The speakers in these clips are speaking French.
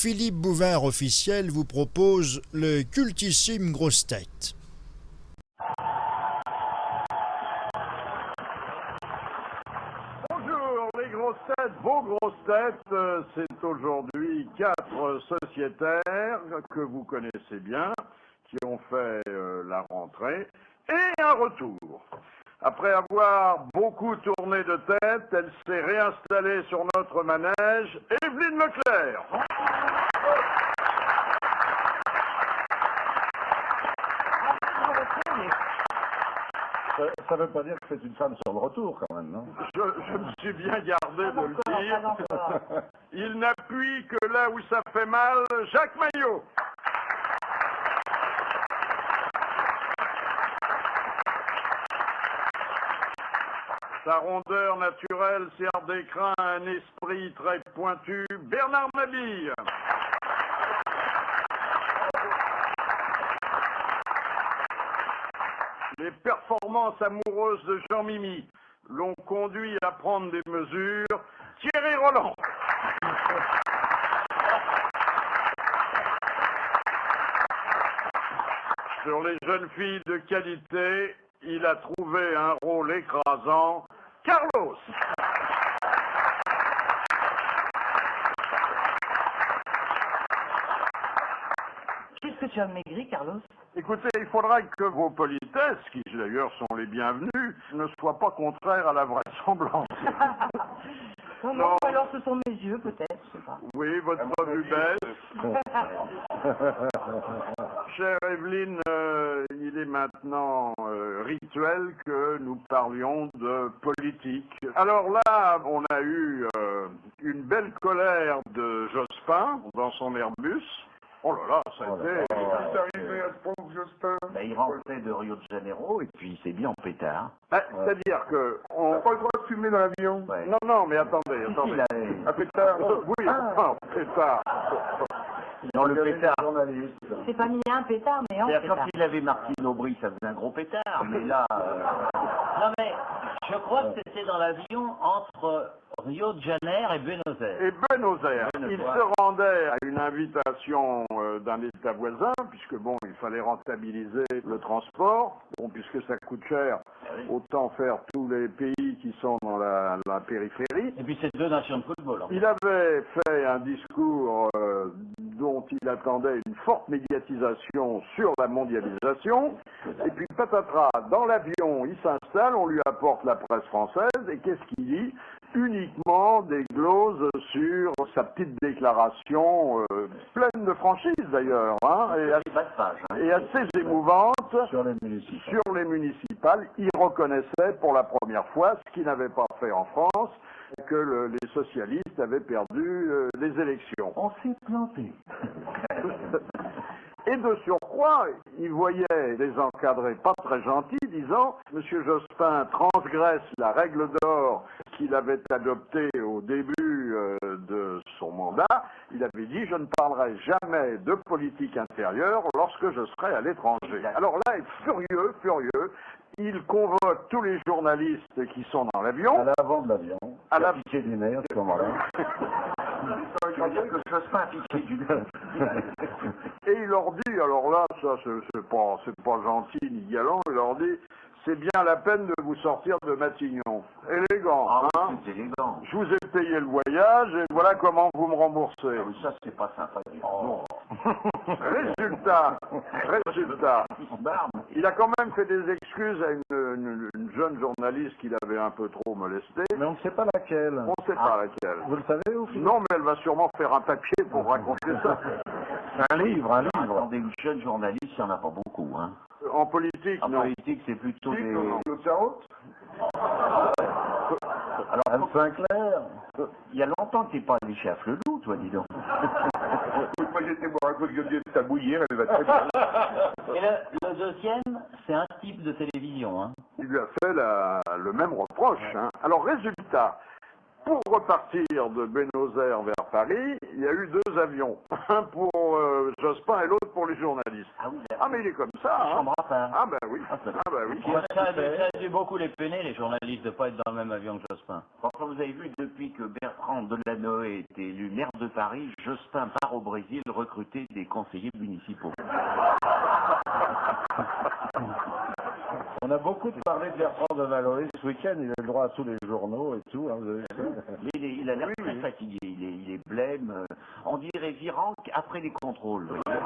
Philippe Bouvard officiel vous propose le cultissime grosse tête. Bonjour les grosses têtes, vos grosses têtes, c'est aujourd'hui 4 sociétaires que vous connaissez bien, qui ont fait la rentrée, et un retour. Après avoir beaucoup tourné de tête, elle s'est réinstallée sur notre manège, Evelyne Leclerc. Ça ne veut pas dire que c'est une femme sur le retour, quand même, non? Je me suis bien gardé de le dire. Il n'appuie que là où ça fait mal, Jacques Maillot. Sa rondeur naturelle sert d'écrin à un esprit très pointu, Bernard Mabille. Les performances amoureuses de Jean-Mimi l'ont conduit à prendre des mesures, Thierry Roland. Sur les jeunes filles de qualité, il a trouvé un rôle écrasant, Carlos. Qu'est-ce que tu as maigri, Carlos? Écoutez, il faudra que vos politesses, qui d'ailleurs sont les bienvenues, ne soient pas contraires à la vraisemblance. Non, alors ce sont mes yeux, peut-être, je sais pas. Oui, votre vue baisse. Chère Evelyne, il est maintenant rituel que nous parlions de politique. Alors là, on a eu une belle colère de Jospin dans son Airbus. Oh là là, ça a été... C'est arrivé à ce point que Jospin... Il rentrait de Rio de Janeiro et puis il s'est mis en pétard. C'est-à-dire que... On n'a pas le droit de fumer dans l'avion. Ouais. Non, mais attendez. Un pétard. Oui, non, pétard. Dans le pétard. C'est pas mis un pétard, mais en C'est-à-dire, quand pétard. il avait Martine Aubry, ça faisait un gros pétard, mais là... Non mais, je crois que c'était dans l'avion entre Rio de Janeiro et Buenos Aires. Et Buenos Aires, Buenos il Aires. se rendait à une invitation d'un État voisin, puisque bon, il fallait rentabiliser le transport. Bon, puisque ça coûte cher, autant faire tous les pays qui sont dans la périphérie. Et puis c'est 2 nations de football. En fait. Il avait fait un discours dont il attendait une forte médiatisation sur la mondialisation. Et puis patatras, dans l'avion, il s'installe, on lui apporte la presse française, et qu'est-ce qu'il dit? Uniquement des gloses sur sa petite déclaration, pleine de franchise d'ailleurs, hein, et assez émouvante Sur les municipales. sur les municipales. Il reconnaissait pour la première fois, ce qu'il n'avait pas fait en France, que les socialistes avaient perdu les élections. On s'est planté. Et de surcroît, il voyait les encadrés pas très gentils, disant « Monsieur Jospin transgresse la règle d'or qu'il avait adoptée au début de son mandat. Il avait dit « Je ne parlerai jamais de politique intérieure lorsque je serai à l'étranger. » Alors là, il est furieux. Il convoque tous les journalistes qui sont dans l'avion. À l'avant de l'avion. À la- piqué du nez à ce moment-là. Ça veut dire que Jospin a piqué du nez. Et il leur dit, alors là, ça c'est pas gentil ni galant, il leur dit, c'est bien la peine de vous sortir de Matignon. Élégant, Ah hein? oui, c'est élégant. Je vous ai payé le voyage et voilà comment vous me remboursez. Ah oui, ça, c'est pas sympa du tout. Résultat, Il se barbe. il a quand même fait des excuses à une jeune journaliste qu'il avait un peu trop molestée. Mais on ne sait pas laquelle. On ne sait pas laquelle. Vous le savez ou Non, mais elle va sûrement faire un papier pour raconter ça. Un livre. Attendez, une jeune journaliste, il n'y en a pas beaucoup, hein. En politique, En non. politique, c'est plutôt des... Alors, Anne Sinclair. Il y a longtemps que t'es pas allé chez Afflelou, toi, dis donc. Moi, j'étais boire un coup de gueulier de tabouillir, elle va très bien. Et le deuxième, c'est un type de télévision. Hein. Il lui a fait le même reproche. Hein. Alors, résultat, pour repartir de Buenos Aires vers Paris, il y a eu 2 avions. Un pour Jospin et l'autre pour les journalistes. Ah oui, Ah, mais il est comme ça, hein. chambre à part. Ah, ben oui. Ah, ben oui. Ça a dû beaucoup les peiner, les journalistes, de ne pas être dans le même avion que Jospin. Enfin, vous avez vu, depuis que Bertrand Delanoë est élu maire de Paris, Jospin part au Brésil recruter des conseillers municipaux. On a beaucoup parlé de Bertrand Delanoë ce week-end, il a le droit à tous les journaux et tout. Hein, vous avez vu ça. Mais il a l'air très fatigué, il est blême. On dirait Virenque après les contrôles. Vous voyez.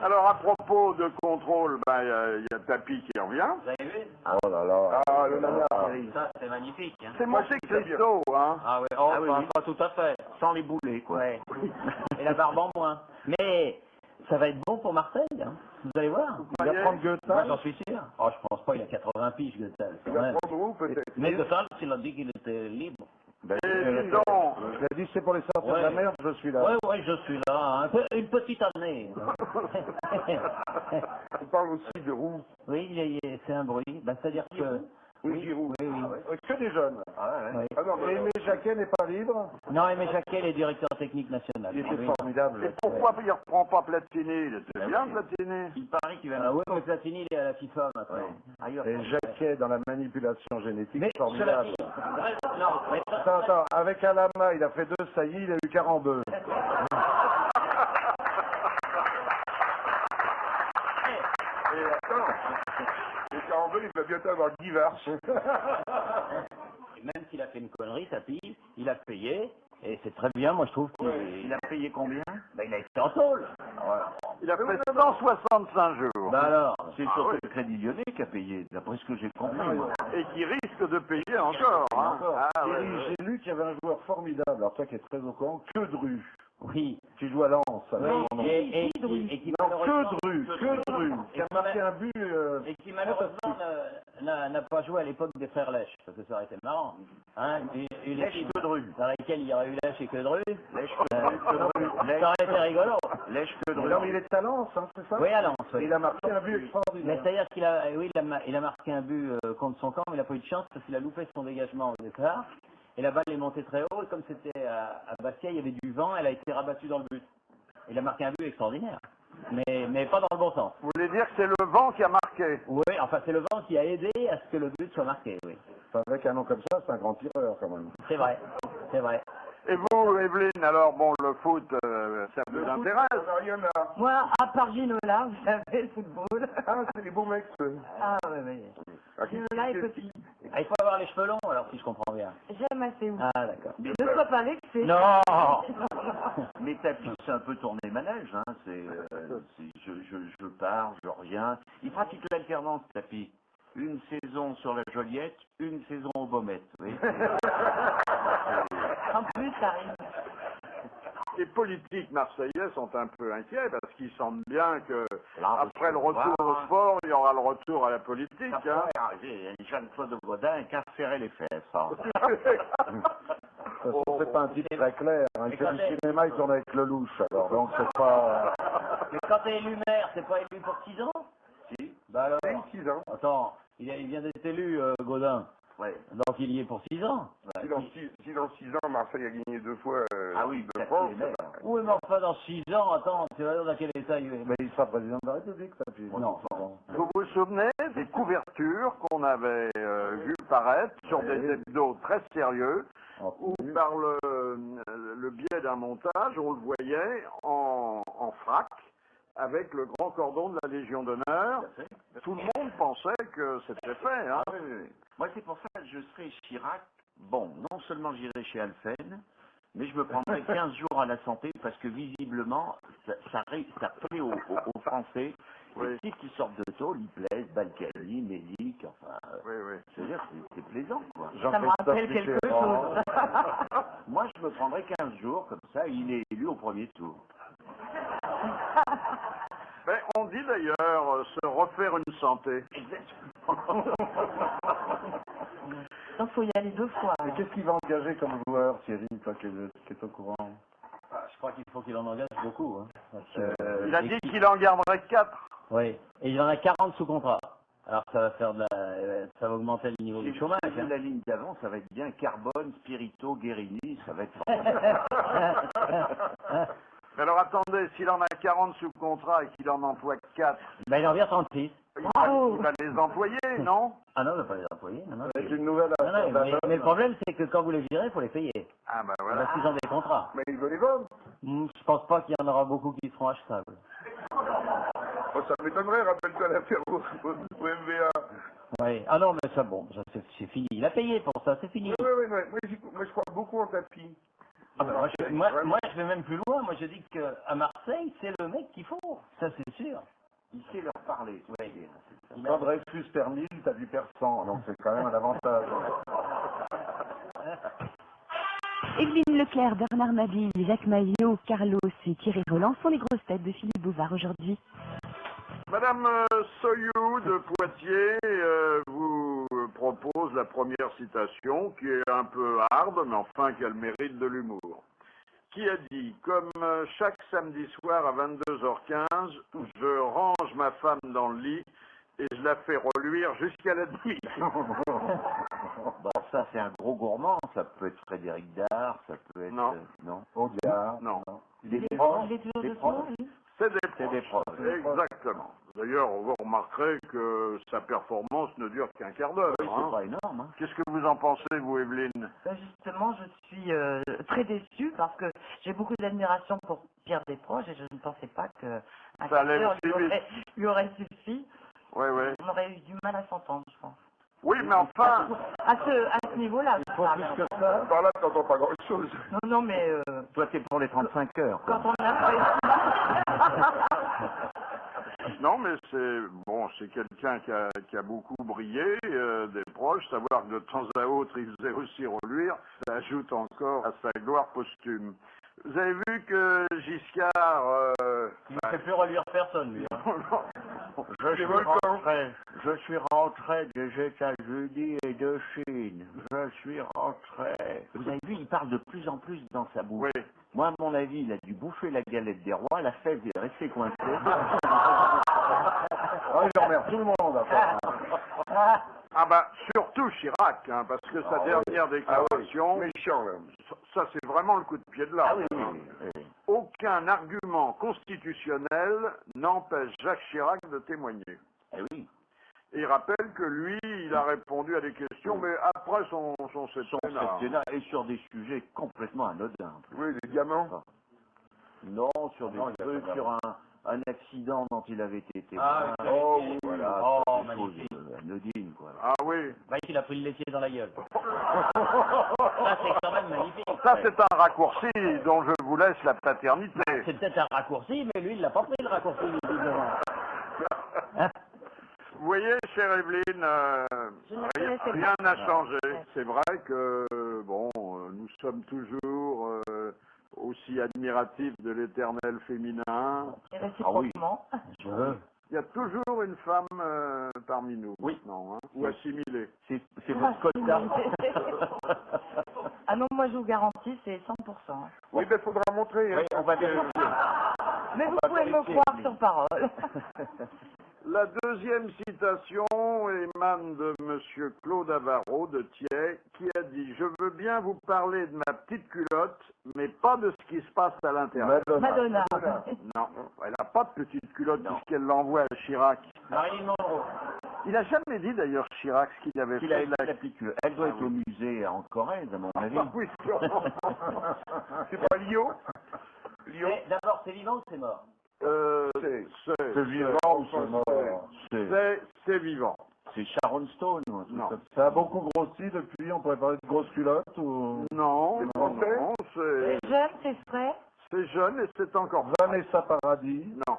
Alors, à propos de contrôle, ben, il y a Tapi qui revient. Vous avez vu? Oh là là. Ah, le nana. Ça, c'est magnifique. Hein. C'est Monte Cristo, hein. Ah oui, oh, Ah oui, enfin, oui. pas tout à fait. Sans les boulets, quoi. Ouais. Et la barbe en moins. Mais ça va être bon pour Marseille, hein. Vous allez voir. Il va prendre Moi, Goethals. j'en suis sûr. Oh, je pense pas, il a 80 piges, Goethals. Il va prendre où, peut-être? Mais Goethals, il a dit qu'il était libre. Ben, Et dis donc, il a dit c'est pour les sortir de la merde, je suis là. Oui, je suis là. Hein. Une petite année. On parle aussi de roux. Oui, c'est un bruit. Ben, c'est-à-dire que... Oui, Giroud. Oui, oui. Que des jeunes. Oui. Ah non, mais Et Aimé Jacquet n'est pas libre. Non, Aimé Jacquet, il est directeur technique national. Il était Oui. formidable. et pourquoi il reprend pas Platini? Il était bien, Platini. Il paraît qu'il va... Ah oui, mais Platini, il est à la FIFA maintenant. Ailleurs. Et Jacquet dans la manipulation génétique, Mais cela formidable. dit, non, mais Attends, avec Alama, il a fait 2 saillies, il a eu 42. Et attends, le Carambeu, il va bientôt avoir Guy Varche. même s'il a fait une connerie, Tapi, il a payé, et c'est très bien, moi je trouve qu'il Il a payé combien? ben, il a été en tôle. Il a fait 165 jours. Ben alors, C'est surtout le Crédit Lyonnais qui a payé, d'après ce que j'ai compris. moi. Et qui risque de payer encore, hein. Ah, ouais, Thierry, ouais. j'ai lu qu'il y avait un joueur formidable, alors toi qui es très au courant, que Dru, oui. qui joue à Lens. avec Oui, mon nom. et qui Non, malheureusement, que Dru, qui a marqué un but. et qui malheureusement n'a pas joué à l'époque des frères Lèche, parce que ça aurait été marrant. Hein, une Lèche équipe que Dru. dans laquelle il y aurait eu Lèche et que Dru, Lèche que Dru. ça aurait été rigolo. Lèche que Dru. Non, mais il est à Lens, hein, c'est ça? Oui, à Lens, Et oui. il a marqué un but Mais extraordinaire. c'est-à-dire qu'il a, oui, il a marqué un but contre son camp, mais il n'a pas eu de chance parce qu'il a loupé son dégagement au départ. Et la balle est montée très haut, et comme c'était à Bastia, il y avait du vent, elle a été rabattue dans le but. Il a marqué un but extraordinaire, mais pas dans le bon sens. Vous voulez dire que c'est le vent qui a marqué? Oui, enfin c'est le vent qui a aidé à ce que le but soit marqué, oui. Enfin, avec un nom comme ça, c'est un grand tireur quand même. C'est vrai, c'est vrai. Et vous, Evelyne, alors bon, le foot, ça vous intéresse? Il y en a. Moi, à part Ginola, vous savez, le football. Ah, c'est les beaux mecs, ceux. Ah, oui, oui. Ah, qui- Ginola est qui- petit. Ah, il faut avoir les cheveux longs, alors si je comprends bien. J'aime assez où. Ah, d'accord. Ne sois pas vexé. Non. Mais Tapi, c'est un peu tourné manège, hein. Je pars, je reviens. Il pratique l'alternance, Tapi. Une saison sur la Joliette, une saison au Baumettes, oui. En plus, ça arrive. Les politiques marseillais sont un peu inquiets parce qu'ils sentent bien que Là, après le retour au sport, il y aura le retour à la politique. Ça Hein. pourrait arriver. Jeanne-Claude Gaudin qui a serré les fesses. Hein. De toute façon, c'est pas un type très clair. Hein. Il fait du cinéma, il tourne avec Lelouch, alors donc c'est pas... Mais quand t'es élu maire, c'est pas élu pour 6 ans? Si. Bah alors. 6 ans. Attends, il vient d'être élu, Gaudin. Ouais. Donc il y est pour 6 ans. Si dans 6 ans, Marseille a gagné 2 fois Ah oui, de Tapi France, est maire. Oui, mais enfin dans 6 ans, attends, tu vas dans quel état il est? Mais il sera président de la République, ça, puis... Non. Vous vous souvenez des couvertures qu'on avait vues paraître sur des hebdos très sérieux où par le biais d'un montage, on le voyait en frac avec le grand cordon de la Légion d'honneur. Tout le monde pensait que c'était fait. Hein. Ah oui, oui, oui. Moi, c'est pour ça que je serai Chirac. Bon, non seulement j'irai chez Alphen, mais je me prendrai 15 jours à la santé parce que visiblement, ça plaît aux Français. Oui. Les types qui sortent de tôle, ils plaisent, Balkany, Mélic, enfin... Oui, oui. C'est-à-dire, c'est plaisant, quoi. Ça me rappelle quelque chose. Moi, je me prendrai 15 jours, comme ça, il est élu au premier tour. Ben, on dit d'ailleurs se refaire une santé. Donc, faut y aller 2 fois. Mais qu'est-ce qu'il va engager comme joueur, Thierry, toi qui es au courant? Ah, je crois qu'il faut qu'il en engage beaucoup. Hein, parce que, Il a dit qu'il en garderait 4. oui, et il en a 40 sous contrat. Alors ça va faire ça va augmenter le niveau du chômage. Hein. La ligne d'avant, ça va être bien Carbone, Spirito, Guérini, ça va être Alors attendez, s'il en a 40 sous contrat et qu'il en emploie 4, Ben, il en vient 36. il Bravo. va les employer, non? Ah non, il ne va pas les employer. Non, non, Avec une nouvelle non, non, mais le problème, c'est que quand vous les virez, il faut les payer. Ah bah voilà. Parce qu'ils ont des contrats. Mais il veut les vendre. Je pense pas qu'il y en aura beaucoup qui seront achetables. Oh, ça m'étonnerait, rappelle-toi l'affaire au MVA. Oui. Ah non, mais ça, bon, ça, c'est fini. Il a payé pour ça, c'est fini. Oui. Moi, je crois beaucoup en tapis. Ah ben, moi, je vais même plus loin. Moi, je dis qu'à Marseille, c'est le mec qu'il faut. Ça, c'est sûr. Il sait leur parler. Oui. Quand Dreyfus termine, t'as du persan, donc c'est quand même un avantage. Evelyne Leclerc, Bernard Mabille, Jacques Maillot, Carlos et Thierry Roland sont les grosses têtes de Philippe Bouvard aujourd'hui. Madame Soyou de Poitiers vous propose la première citation qui est un peu hard, mais enfin qui a le mérite de l'humour. Qui a dit, comme chaque samedi soir à 22h15, je range ma femme dans le lit et je la fais reluire jusqu'à la nuit. Bah, ça, c'est un gros gourmand. Ça peut être Frédéric Dard, ça peut être... Non. Non. Audiard. Non, Des Il proches. est toujours Des dessous, proches. lui. c'est des C'est des proches. proches. Exactement. D'ailleurs, vous remarquerez que sa performance ne dure qu'un quart d'heure. Oui, hein. c'est pas énorme. Hein. Qu'est-ce que vous en pensez, vous, Evelyne? Ben, justement, je suis très déçue parce que j'ai beaucoup d'admiration pour Pierre Desproges et je ne pensais pas qu'un Ça quart allait d'heure aussi vite. lui aurait suffi. Oui, oui. On aurait eu du mal à s'entendre, je pense. Oui, mais enfin, À ce niveau-là, je Faut parle. plus que ça. Par là, t'entends pas grand-chose. Non, mais Toi, t'es pour les 35 heures. quand quoi. on a non, mais c'est quelqu'un qui a beaucoup brillé, des proches, savoir que de temps à autre il faisait aussi reluire, ça ajoute encore à sa gloire posthume. Vous avez vu que Giscard, Il ne fait plus relire personne, lui. Hein. Je suis rentré des États-Unis et de Chine. Je suis rentré. Vous avez vu, il parle de plus en plus dans sa bouche. oui. Moi, à mon avis, il a dû bouffer la galette des rois, la fève est restée coincée. Ah, il emmerde tout le monde, après. Ah bah surtout Chirac, hein, parce que sa dernière déclaration, Méchant, là. ça c'est vraiment le coup de pied de l'art. Ah oui, oui. Aucun argument constitutionnel n'empêche Jacques Chirac de témoigner. Eh oui. Et il rappelle que lui, il a répondu à des questions, mais après son septennat. Septennat et sur des sujets complètement anodins. Oui, les diamants. Non, sur des trucs, sur un accident dont il avait été témoin. Ah, Oh oui, voilà. Oh, des choses magnifique. anodines, quoi. Ah oui, Bah, il a pris le laitier dans la gueule. Ça, c'est quand même magnifique. ça c'est un raccourci dont je vous laisse la paternité. C'est peut-être un raccourci, mais lui, il l'a pas pris le raccourci, visiblement. Hein? Vous voyez, chère Evelyne, Je ne connaissais rien pas. n'a changé. C'est vrai que, bon, nous sommes toujours aussi admiratifs de l'éternel féminin. Et réciproquement. Je veux. Il y a toujours une femme parmi nous, Oui. maintenant, hein, ou assimilée. C'est votre quota. Ah non, moi je vous garantis, c'est 100%. Oui, ben, faudra montrer. Oui, on va vérifier. Mais vous pouvez me croire sur parole. La deuxième citation émane de Monsieur Claude Avaro de Thiers, qui a dit « Je veux bien vous parler de ma petite culotte, mais pas de ce qui se passe à l'intérieur. Madonna. » Non, elle n'a pas de petite culotte puisqu'elle l'envoie à Chirac. Marilyn Monroe. Il n'a jamais dit d'ailleurs Chirac ce qu'il avait Il fait a de été la... la petite culotte. Elle doit être au musée en Corrèze, à mon avis. Ah oui, sûrement. C'est pas Lio. Lio. Mais d'abord, c'est vivant ou c'est mort? C'est vivant ou c'est mort? C'est vivant. C'est Sharon Stone. Ou un truc Non. comme Ça a beaucoup grossi depuis, on pourrait parler de grosses culottes ou... Non, C'est non, français non, C'est jeune, c'est frais. c'est jeune et c'est encore... Vanessa Paradis. Non,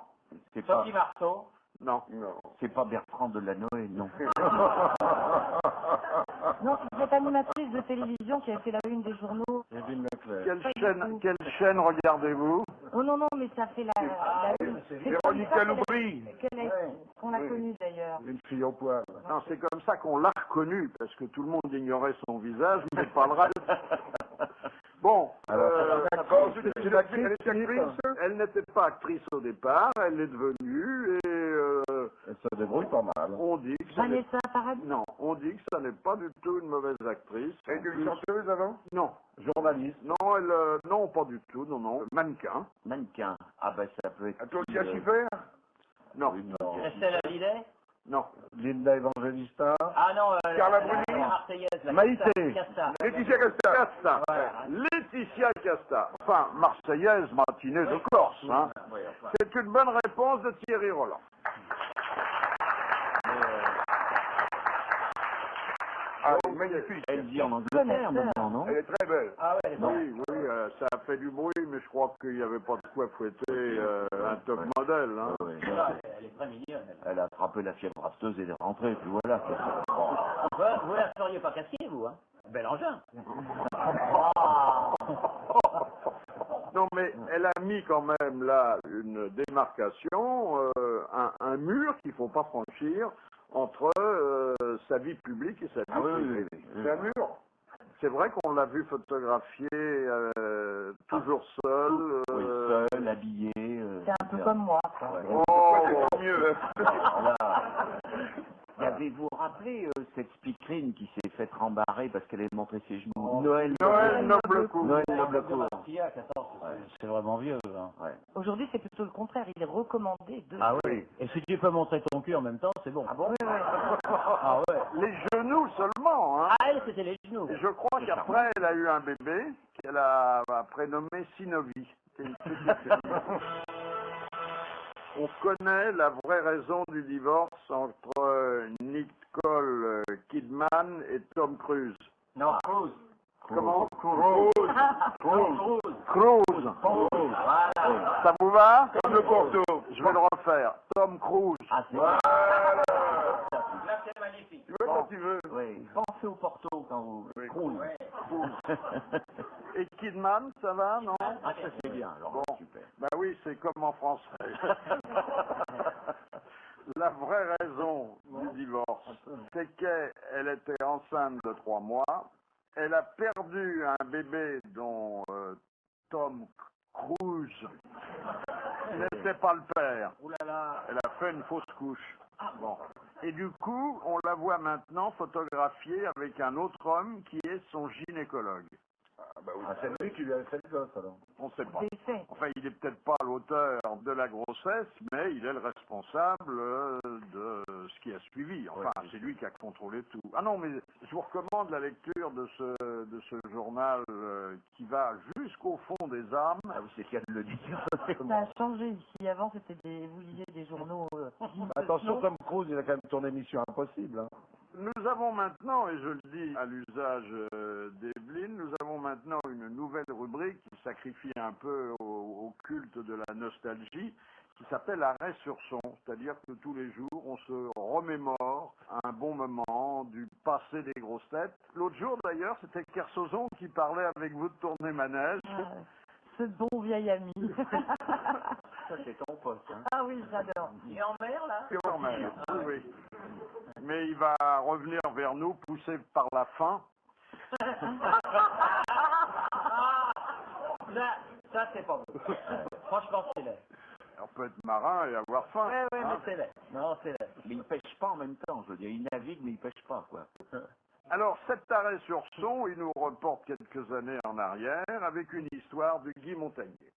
C'est pas, Sophie Marceau. non. Non. c'est pas Bertrand Delanoë, non. Non, c'est cette animatrice de télévision qui a fait la une des journaux. Evelyne Leclerc. Quelle chaîne regardez-vous? Oh non, non, mais ça fait la une. C'est comme Véronica ça Loubry. qu'on l'a connue d'ailleurs. Une fille au poil. Non, c'est comme ça qu'on l'a reconnue, parce que tout le monde ignorait son visage, mais pas le reste. Bon, D'accord, c'est une actrice. Elle est actrice. elle n'était pas actrice au départ, elle est devenue, et Elle se débrouille pas mal. On dit que ça n'est... Vanessa Paradis. Non, on dit que ça n'est pas du tout une mauvaise actrice. Elle était une chanteuse avant? Non. Journaliste. Non, non, pas du tout, non, non. Mannequin. Mannequin. Ah ben ça peut être... À toi aussi à s'y faire? Non, Non. Estelle Hallyday? non. Linda Evangelista. Ah non, Carla la Bruni? Marseillaise, la Maïté. Casta. Laetitia Casta. Casta. Voilà. Laetitia Casta. Enfin, marseillaise, matinée de Corse. Hein. Oui, enfin, C'est une bonne réponse de Thierry Roland. Ah, magnifique. elle vit en Angleterre maintenant, non? Elle est très belle. Ah ouais, elle est bonne. Oui, oui, ça a fait du bruit, mais je crois qu'il n'y avait pas de quoi fouetter un top modèle. Hein. Ouais, Ah, elle est très mignonne. Elle. elle a attrapé la fièvre afteuse et elle est rentrée, puis voilà. Vous la feriez pas casquer, vous, hein? Bel engin. Non, mais elle a mis quand même là une démarcation, un mur qu'il ne faut pas franchir entre sa vie publique et sa vie Ah oui, privée. oui, oui. C'est un mur. C'est vrai qu'on l'a vu photographier toujours seul. Oui, seul, habillé. C'est un peu comme moi, quoi. Ouais. Oh, Tant mieux. Voilà. Avez-vous rappelé cette speakerine qui s'est fait rembarrer parce qu'elle avait montré ses genoux? Noël Noblecourt. Noël Noblecourt. C'est vraiment vieux. Hein. Ouais. Aujourd'hui, c'est plutôt le contraire. Il est recommandé de... Ah oui. Et si tu peux montrer ton cul en même temps, c'est bon. Ah bon? Oui, oui. Ah ouais. Les genoux seulement. Hein. Ah, elle, c'était les genoux. Et je crois qu'après, elle a eu un bébé qu'elle a prénommé Sinovi. C'est une petite fille. On connaît la vraie raison du divorce entre Nicole Kidman et Tom Cruise. Non, Cruise. Comment? Cruise. Cruise. Voilà. Ça vous va? Comme le Porto. Je vais le refaire. Tom Cruise. Ah, c'est Voilà. Là, c'est magnifique. Tu veux quand tu veux. Oui. Pensez au Porto quand vous... Oui. Cruise. Et Kidman, ça va, non? Ah, ça c'est bien, alors, Bon. super. Bah oui, c'est comme en français. La vraie raison du divorce, c'est qu'elle était enceinte de 3 mois. Elle a perdu un bébé dont Tom Cruise n'était pas le père. Ouh là là. Elle a fait une fausse couche. Bon. Et du coup, on la voit maintenant photographiée avec un autre homme qui est son gynécologue. Ah, bah oui. Ah, c'est lui qui lui avait fait le gosse, alors. On ne sait pas. C'est fait. Enfin, il n'est peut-être pas l'auteur de la grossesse, mais il est le responsable de ce qui a suivi. Enfin, c'est lui qui a contrôlé tout. Ah non, mais je vous recommande la lecture de ce journal qui va jusqu'au fond des âmes. Ah oui, c'est le cas de le dire. Ça a changé ici. Avant, c'était vous lisiez des journaux. Attention, Tom Cruise, il a quand même tourné Mission Impossible. Hein. Nous avons maintenant, et je le dis à l'usage d'Evelyne, nous avons maintenant une nouvelle rubrique qui sacrifie un peu au culte de la nostalgie, qui s'appelle Arrêt sur son. C'est-à-dire que tous les jours, on se remémore un bon moment du passé des grosses têtes. L'autre jour, d'ailleurs, c'était Kersozon qui parlait avec vous de tourner manège. Ce bon vieil ami. Ça c'est ton poste, hein. Ah oui, j'adore. Il est en mer, là? C'est normal, oui. Mais il va revenir vers nous, poussé par la faim. Ça, c'est pas beau. Franchement, c'est laid. On peut être marin et avoir faim. Ouais, hein. mais c'est laid. Non, c'est laid. Mais il pêche pas en même temps, je veux dire, il navigue mais il pêche pas, quoi. Alors, cet arrêt sur son, il nous reporte quelques années en arrière avec une histoire de Guy Montagnier.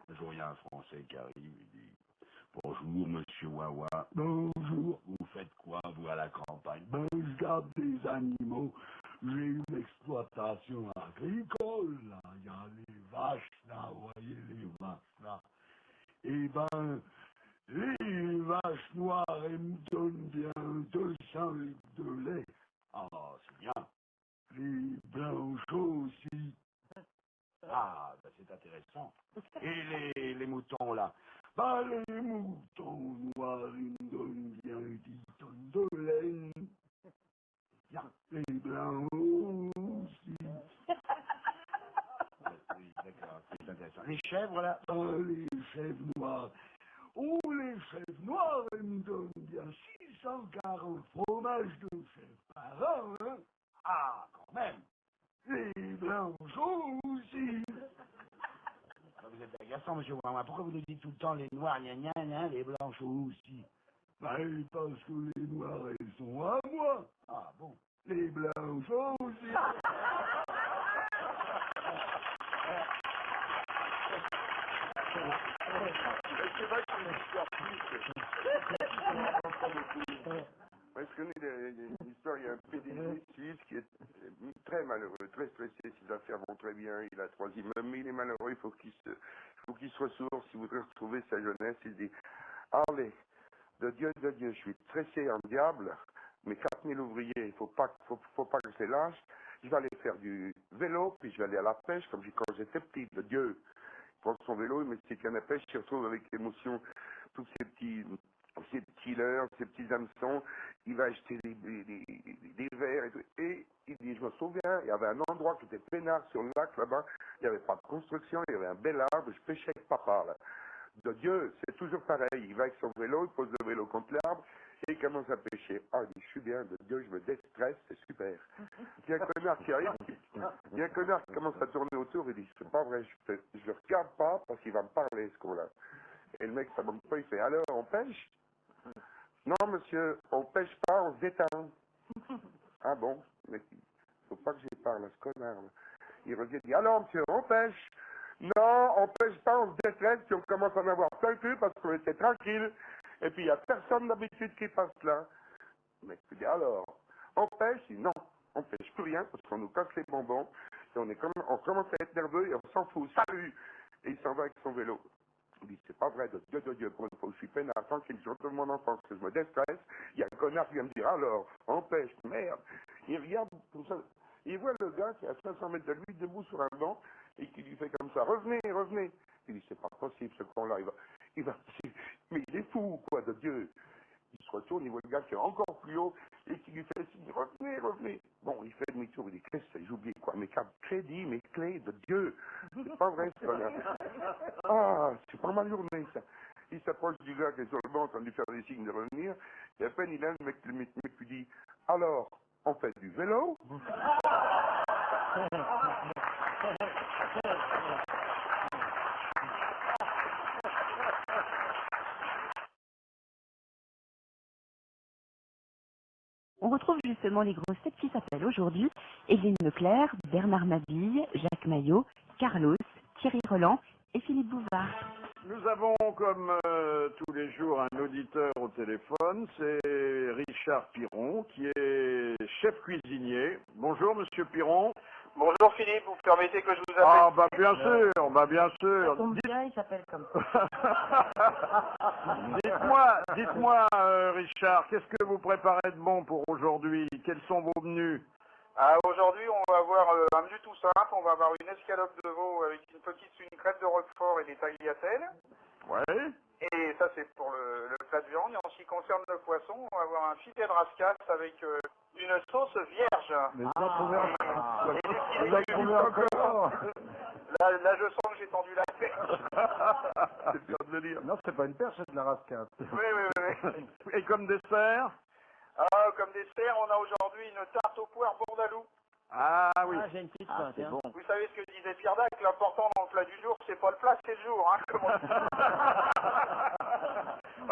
Un jour, il y a un Français qui arrive, il dit « Bonjour, monsieur Wawa. Bonjour, vous faites quoi, vous, à la campagne ?»« Ben, je garde des animaux. J'ai une exploitation agricole, là. Il y a les vaches, là, vous voyez, les vaches, là. Eh ben, les vaches noires, elles me donnent bien 200 litres de lait. Ah, c'est bien. Les blanches aussi. Ah, ben c'est intéressant. Et les moutons, là? Bah, les moutons noirs, ils me donnent bien 10 tonnes de laine. Bien, les blancs aussi. Oui, d'accord, c'est intéressant. Les chèvres, là? Ah, les chèvres noires. Oh, les chèvres noires, elles me donnent bien 640 fromages de chèvre par an, hein? Ah, quand même. Les blanches aussi. Vous êtes agaçant, monsieur Ouaouin. Pourquoi vous nous dites tout le temps les noirs, gna gna gna, les blanches aussi? Ben, parce que les noirs, ils sont à moi. Ah bon, les blancs sont aussi. C'est vrai que c'est une histoire triste. Ouais, je connais une histoire, il y a un PDG suisse qui est très malheureux, très stressé, ses affaires vont très bien, il a 3 immeubles, mais il est malheureux, il faut qu'il se ressource, il voudrait retrouver sa jeunesse, il dit, allez, de Dieu, je suis stressé en diable, mais 4000 ouvriers, il faut pas que je les lâche, je vais aller faire du vélo, puis je vais aller à la pêche, comme quand j'étais petit, de Dieu. Il prend son vélo, il met ses cannes à pêche, il se retrouve avec l'émotion, tous ces petits leurres, ces petits hameçons, il va acheter des verres et tout. Et il dit, je me souviens, il y avait un endroit qui était peinard sur le lac là-bas, il n'y avait pas de construction, il y avait un bel arbre, je pêchais avec papa là. De Dieu, c'est toujours pareil, il va avec son vélo, il pose le vélo contre l'arbre, et il commence à pêcher. Ah, il dit, je suis bien, de Dieu, je me déstresse, c'est super. Il y a un connard qui arrive, il y a un connard qui commence à tourner autour, il dit, c'est pas vrai, je le regarde pas parce qu'il va me parler ce con-là. Et le mec, ça monte pas, il fait, alors, on pêche? Non, monsieur, on pêche pas, on se détend. Ah bon? Mais faut pas que j'y parle à ce connard, là. Il revient, il dit, alors, monsieur, on pêche? Non, on pêche pas, on se détresse, puis on commence à en avoir plein le cul parce qu'on était tranquille. Et puis, il n'y a personne d'habitude qui passe là. Mais tu dis, alors, on pêche? Il dit, non, on pêche plus rien parce qu'on nous casse les bonbons. Et on commence à être nerveux et on s'en fout. Salut! Et il s'en va avec son vélo. Il dit, c'est pas vrai, de Dieu, pour une fois, je suis peinard, tranquille, je retourne mon enfance, que je me déstresse. Il y a un connard qui vient me dire, alors, on pêche, merde. Il regarde comme ça. Il voit le gars qui est à 500 mètres de lui, debout sur un banc, et qui lui fait comme ça, revenez, revenez. Il dit, c'est pas possible, ce con-là, mais il est fou, quoi, de Dieu. Il se retourne, il voit le gars qui est encore plus haut, et qui lui fait signe, revenez, revenez. Bon, il fait demi-tour, il dit, qu'est-ce que c'est, j'ai oublié quoi, mes cartes crédit, mes clés, de Dieu. C'est pas vrai, ce gars-là. Ah, c'est pas ma journée, ça. Il s'approche du gars qui est sur le banc, en train de lui faire des signes de revenir, et à peine il a le mec lui dit, alors, on fait du vélo? On retrouve justement les grosses têtes qui s'appellent aujourd'hui Evelyne Leclerc, Bernard Mabille, Jacques Maillot, Carlos, Thierry Roland et Philippe Bouvard. Nous avons, comme tous les jours, un auditeur au téléphone. C'est Richard Piron, qui est chef cuisinier. Bonjour, monsieur Piron. Bonjour Philippe, vous permettez que je vous appelle? Ah, bah bien sûr. Ça tombe bien, il s'appelle comme ça. Dites-moi, Richard, qu'est-ce que vous préparez de bon pour aujourd'hui? Quels sont vos menus? Aujourd'hui, on va avoir un menu tout simple. On va avoir une escalope de veau avec une crêpe de roquefort et des tagliatelles. Ouais. Et ça, c'est pour le plat de viande. Et en ce qui concerne le poisson, on va avoir un filet de rascasse avec une sauce vierge. Mais vous en trouvez encore. Et des petits Vous en légumes. trouvez encore. Là, je sens que j'ai tendu la perche. C'est bien de le dire. Non, c'est pas une perche, c'est de la rascasse. Oui. Et comme dessert? Comme dessert, on a aujourd'hui une tarte aux poires bourdaloue. Ah oui. Ah, j'ai une petite faim, tiens. bon. Vous savez ce que disait Pierre Dac, l'important dans le plat du jour, c'est pas le plat, c'est le jour. Hein, comme on dit.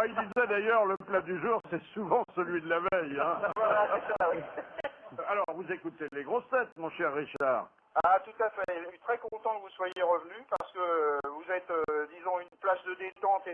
Il disait d'ailleurs, le plat du jour, c'est souvent celui de la veille. Hein. Voilà, c'est ça, oui. Alors, vous écoutez les grosses têtes, mon cher Richard. Ah, tout à fait. Je suis très content que vous soyez revenu parce que vous êtes, disons, une plage de détente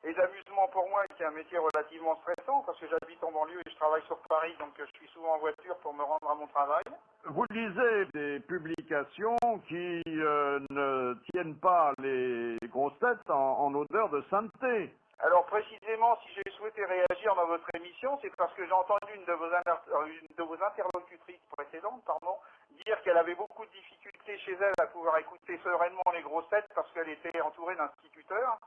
et d'amusement pour moi, qui est un métier relativement stressant parce que j'habite en banlieue et je travaille sur Paris, donc je suis souvent en voiture pour me rendre à mon travail. Vous lisez des publications qui ne tiennent pas les grosses têtes en odeur de sainteté. Alors précisément, si j'ai souhaité réagir dans votre émission, c'est parce que j'ai entendu une de vos interlocutrices précédentes, dire qu'elle avait beaucoup de difficultés chez elle à pouvoir écouter sereinement les grosses têtes parce qu'elle était entourée d'instituteurs.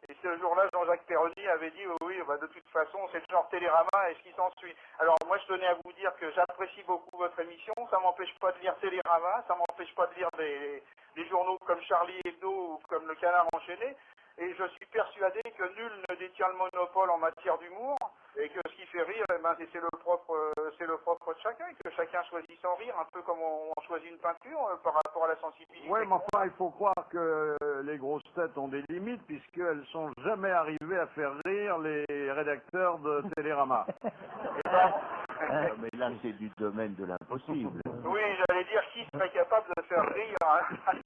Et ce jour-là, Jean-Jacques Perroni avait dit oui, de toute façon, c'est le genre Télérama et ce qui s'ensuit. Alors moi, je tenais à vous dire que j'apprécie beaucoup votre émission. Ça m'empêche pas de lire Télérama, ça m'empêche pas de lire des journaux comme Charlie Hebdo ou comme Le Canard enchaîné. Et je suis persuadé que nul ne détient le monopole en matière d'humour. Et que ce qui fait rire, eh ben, c'est le propre de chacun, et que chacun choisit son rire, un peu comme on choisit une peinture par rapport à la sensibilité. Oui, mais enfin, il faut croire que les grosses têtes ont des limites, puisqu'elles sont jamais arrivées à faire rire les rédacteurs de Télérama. Mais là, c'est du domaine de l'impossible. Oui, j'allais dire qui serait capable de faire rire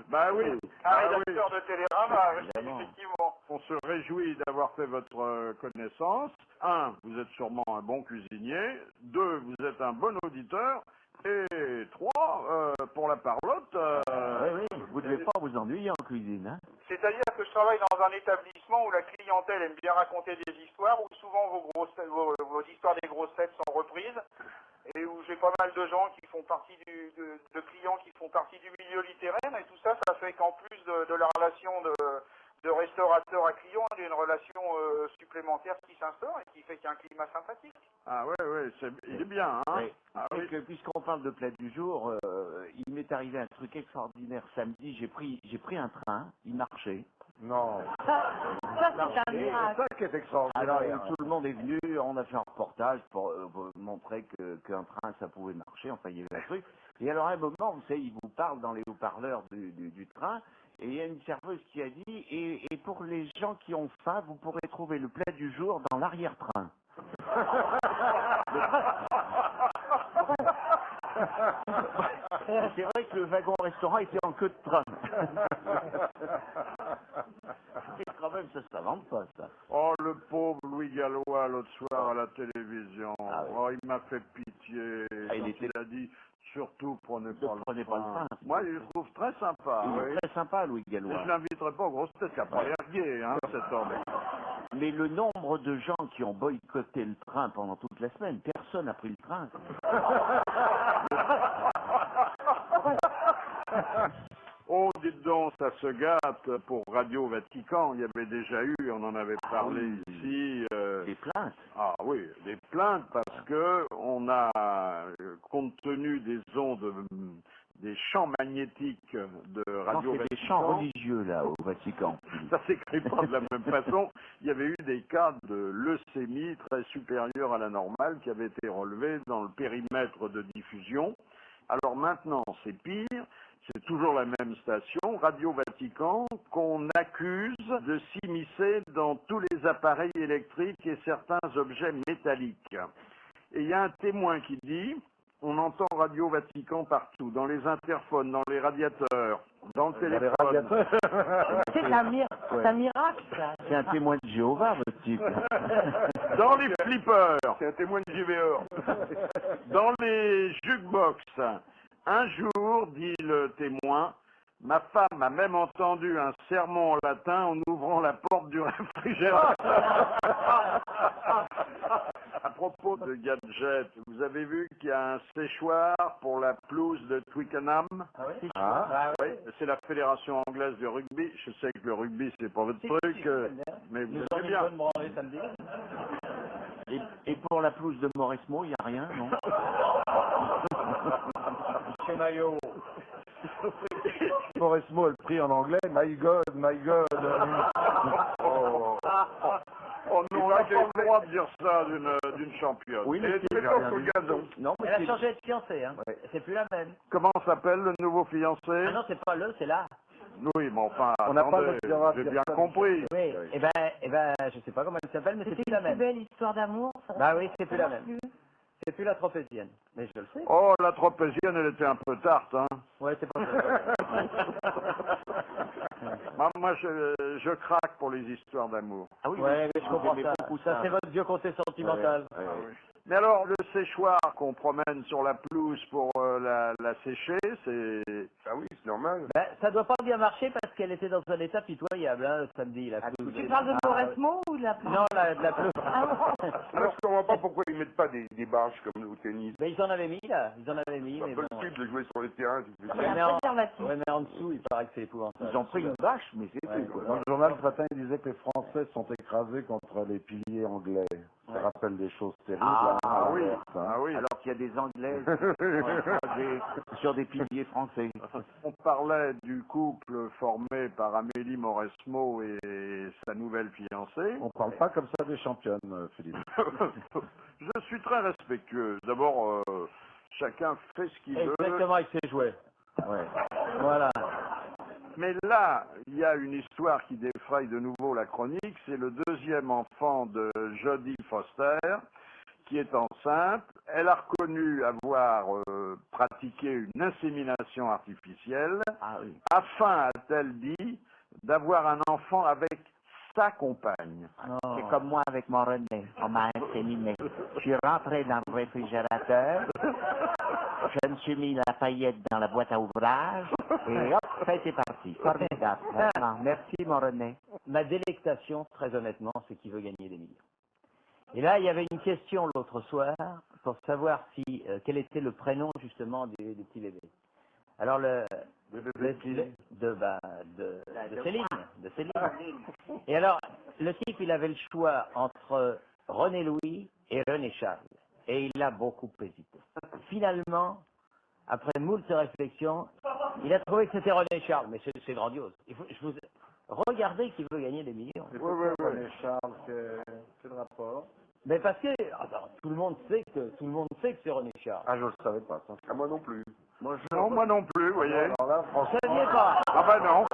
Bah oui, un rédacteur de Télérama, effectivement. on se réjouit d'avoir fait votre connaissance. 1, vous êtes sûrement un bon cuisinier. 2, vous êtes un bon auditeur. Et 3, pour la parlotte... Oui, vous ne devez pas vous ennuyer en cuisine, hein? C'est-à-dire que je travaille dans un établissement où la clientèle aime bien raconter des histoires, où souvent vos histoires des grosses têtes sont reprises, et où j'ai pas mal de gens qui font partie de clients qui font partie du milieu littéraire, et tout ça, ça fait qu'en plus de la relation de restaurateur à client, il y a une relation supplémentaire qui s'instaure et qui fait qu'il y a un climat sympathique. Ah ouais, il est bien, hein? Oui. Ah, oui. Puisqu'on parle de plat du jour, il m'est arrivé un truc extraordinaire samedi. J'ai pris un train, il marchait. Non. Ça, c'est un C'est miracle. ça qui est extraordinaire. Alors, tout le monde est venu, on a fait un reportage pour montrer qu'un train, ça pouvait marcher. Enfin, il y avait un truc. Et alors, à un moment, vous savez, il vous parle dans les haut-parleurs du train. Et il y a une serveuse qui a dit, et pour les gens qui ont faim, vous pourrez trouver le plat du jour dans l'arrière-train. C'est vrai que le wagon-restaurant était en queue de train. Et quand même, ça s'invente pas, ça. Oh, le pauvre Louis Gallois, l'autre soir à la télévision. Ah oui. Oh, il m'a fait pitié. Il a dit, surtout, prenez pas le train. Moi, je le trouve très sympa. Il Oui. est très sympa, Louis Gallois. Mais je l'inviterai pas aux grosses têtes, il n'a pas l'air gai, hein, cet homme. Mais le nombre de gens qui ont boycotté le train pendant toute la semaine, personne n'a pris le train. Oh, dites donc, ça se gâte pour Radio Vatican. Il y avait déjà eu, on en avait parlé ici. Des plaintes. Ah oui, des plaintes parce que on a, compte tenu des ondes, des champs magnétiques de Radio C'est Vatican. des chants religieux, là, au Vatican. Ça s'écrit pas de la même façon. Il y avait eu des cas de leucémie très supérieurs à la normale qui avaient été relevés dans le périmètre de diffusion. Alors maintenant, c'est pire. C'est toujours la même station, Radio Vatican, qu'on accuse de s'immiscer dans tous les appareils électriques et certains objets métalliques. Et il y a un témoin qui dit, on entend Radio Vatican partout, dans les interphones, dans les radiateurs, dans le téléphone. C'est un miracle, ça. C'est un témoin de Jéhovah, votre type. Dans les flippers, C'est un témoin de JVR. dans les jukebox. Un jour, dit le témoin, ma femme a même entendu un sermon en latin en ouvrant la porte du réfrigérateur. À propos de gadgets, vous avez vu qu'il y a un séchoir pour la pelouse de Twickenham? Ah oui? Oui, c'est la fédération anglaise de rugby. Je sais que le rugby, c'est pas votre truc, mais vous savez bien. Bonne branlée samedi. Et pour la pelouse de Mauresmo, il n'y a rien, non? Chez Maillot. Mauresmo, le prix en anglais, my God, my God. Oh non, on n'a pas le droit de dire ça d'une championne. Oui, mais Et c'est mettons sur le gazon. Non, mais Elle a changé de fiancée, hein. Ouais. C'est plus la même. Comment s'appelle le nouveau fiancé? Ah non, c'est pas le, c'est là. Oui, mais enfin, On n'a pas attendez, d'observateur j'ai bien personne. compris. Oui. Eh ben, je sais pas comment elle s'appelle, mais c'est C'était plus la une si même. belle histoire d'amour. Ça. Bah oui, c'est plus la marche même. plus. C'est plus la tropézienne. Mais je le sais. Oh, la tropézienne, elle était un peu tarte, hein. Ouais, c'est pas ça. Moi, je craque pour les histoires d'amour. Ah oui, Ouais, mais je comprends j'aimais ça. beaucoup Ça, c'est votre vieux côté sentimental. Ouais, ouais. Mais alors, le séchoir qu'on promène sur la pelouse pour la sécher, c'est... Ah oui, c'est normal. Ben, ça doit pas bien marcher parce qu'elle était dans un état pitoyable, hein, samedi. La pelouse. Tu parles de Mauresmo ou de la Non, de la pelouse. Ah bon. Alors, je comprends pas pourquoi ils mettent pas des bâches comme au tennis. Mais ils en avaient mis, là. Ils en avaient mis, mais C'est bon. pas possible de jouer sur le terrain. Il y a Ouais, mais un en- préservatif. Ouais, mais en dessous, il paraît que c'est épouvantable. Ils ont pris une bâche, mais c'est Ouais. tout, quoi. Dans le journal ce matin, il disait que les Français sont écrasés contre les piliers anglais. Ça Ouais. rappelle des choses terribles. Ah, hein, à oui, l'inverse, hein. ah oui. Alors qu'il y a des Anglais qui sont écrasés sur des piliers français. On parlait du couple formé par Amélie Mauresmo et sa nouvelle fiancée. On parle pas comme ça des championnes, Philippe. Je suis très respectueux. D'abord, chacun fait ce qu'il veut. Exactement avec ses jouets. Ouais. Voilà. Mais là, il y a une histoire qui défraye de nouveau la chronique. C'est le deuxième enfant de Jodie Foster, qui est enceinte. Elle a reconnu avoir pratiqué une insémination artificielle, afin, a-t-elle dit, d'avoir un enfant avec sa compagne. C'est comme moi avec mon René, on m'a inséminé. Je suis rentré dans le réfrigérateur, je me suis mis la paillette dans la boîte à ouvrage, et hop, ça a été parti. Formidable. Vraiment. Merci mon René. Ma délectation, très honnêtement, c'est qui veut gagner des millions. Et là, il y avait une question l'autre soir pour savoir si quel était le prénom justement du petit bébé. Alors de Céline, de Céline. Et alors, le type, il avait le choix entre René Louis et René Charles. Et il a beaucoup hésité. Finalement, après moult réflexions, il a trouvé que c'était René Charles. Mais c'est grandiose. Regardez qui veut gagner des millions. Oui. René Charles, quel rapport? Mais parce que tout le monde sait que c'est René Charles. Ah, je le savais pas. Ah, moi non plus. Moi non plus, vous voyez. Alors là, Vous ne saviez pas. Ah ben non.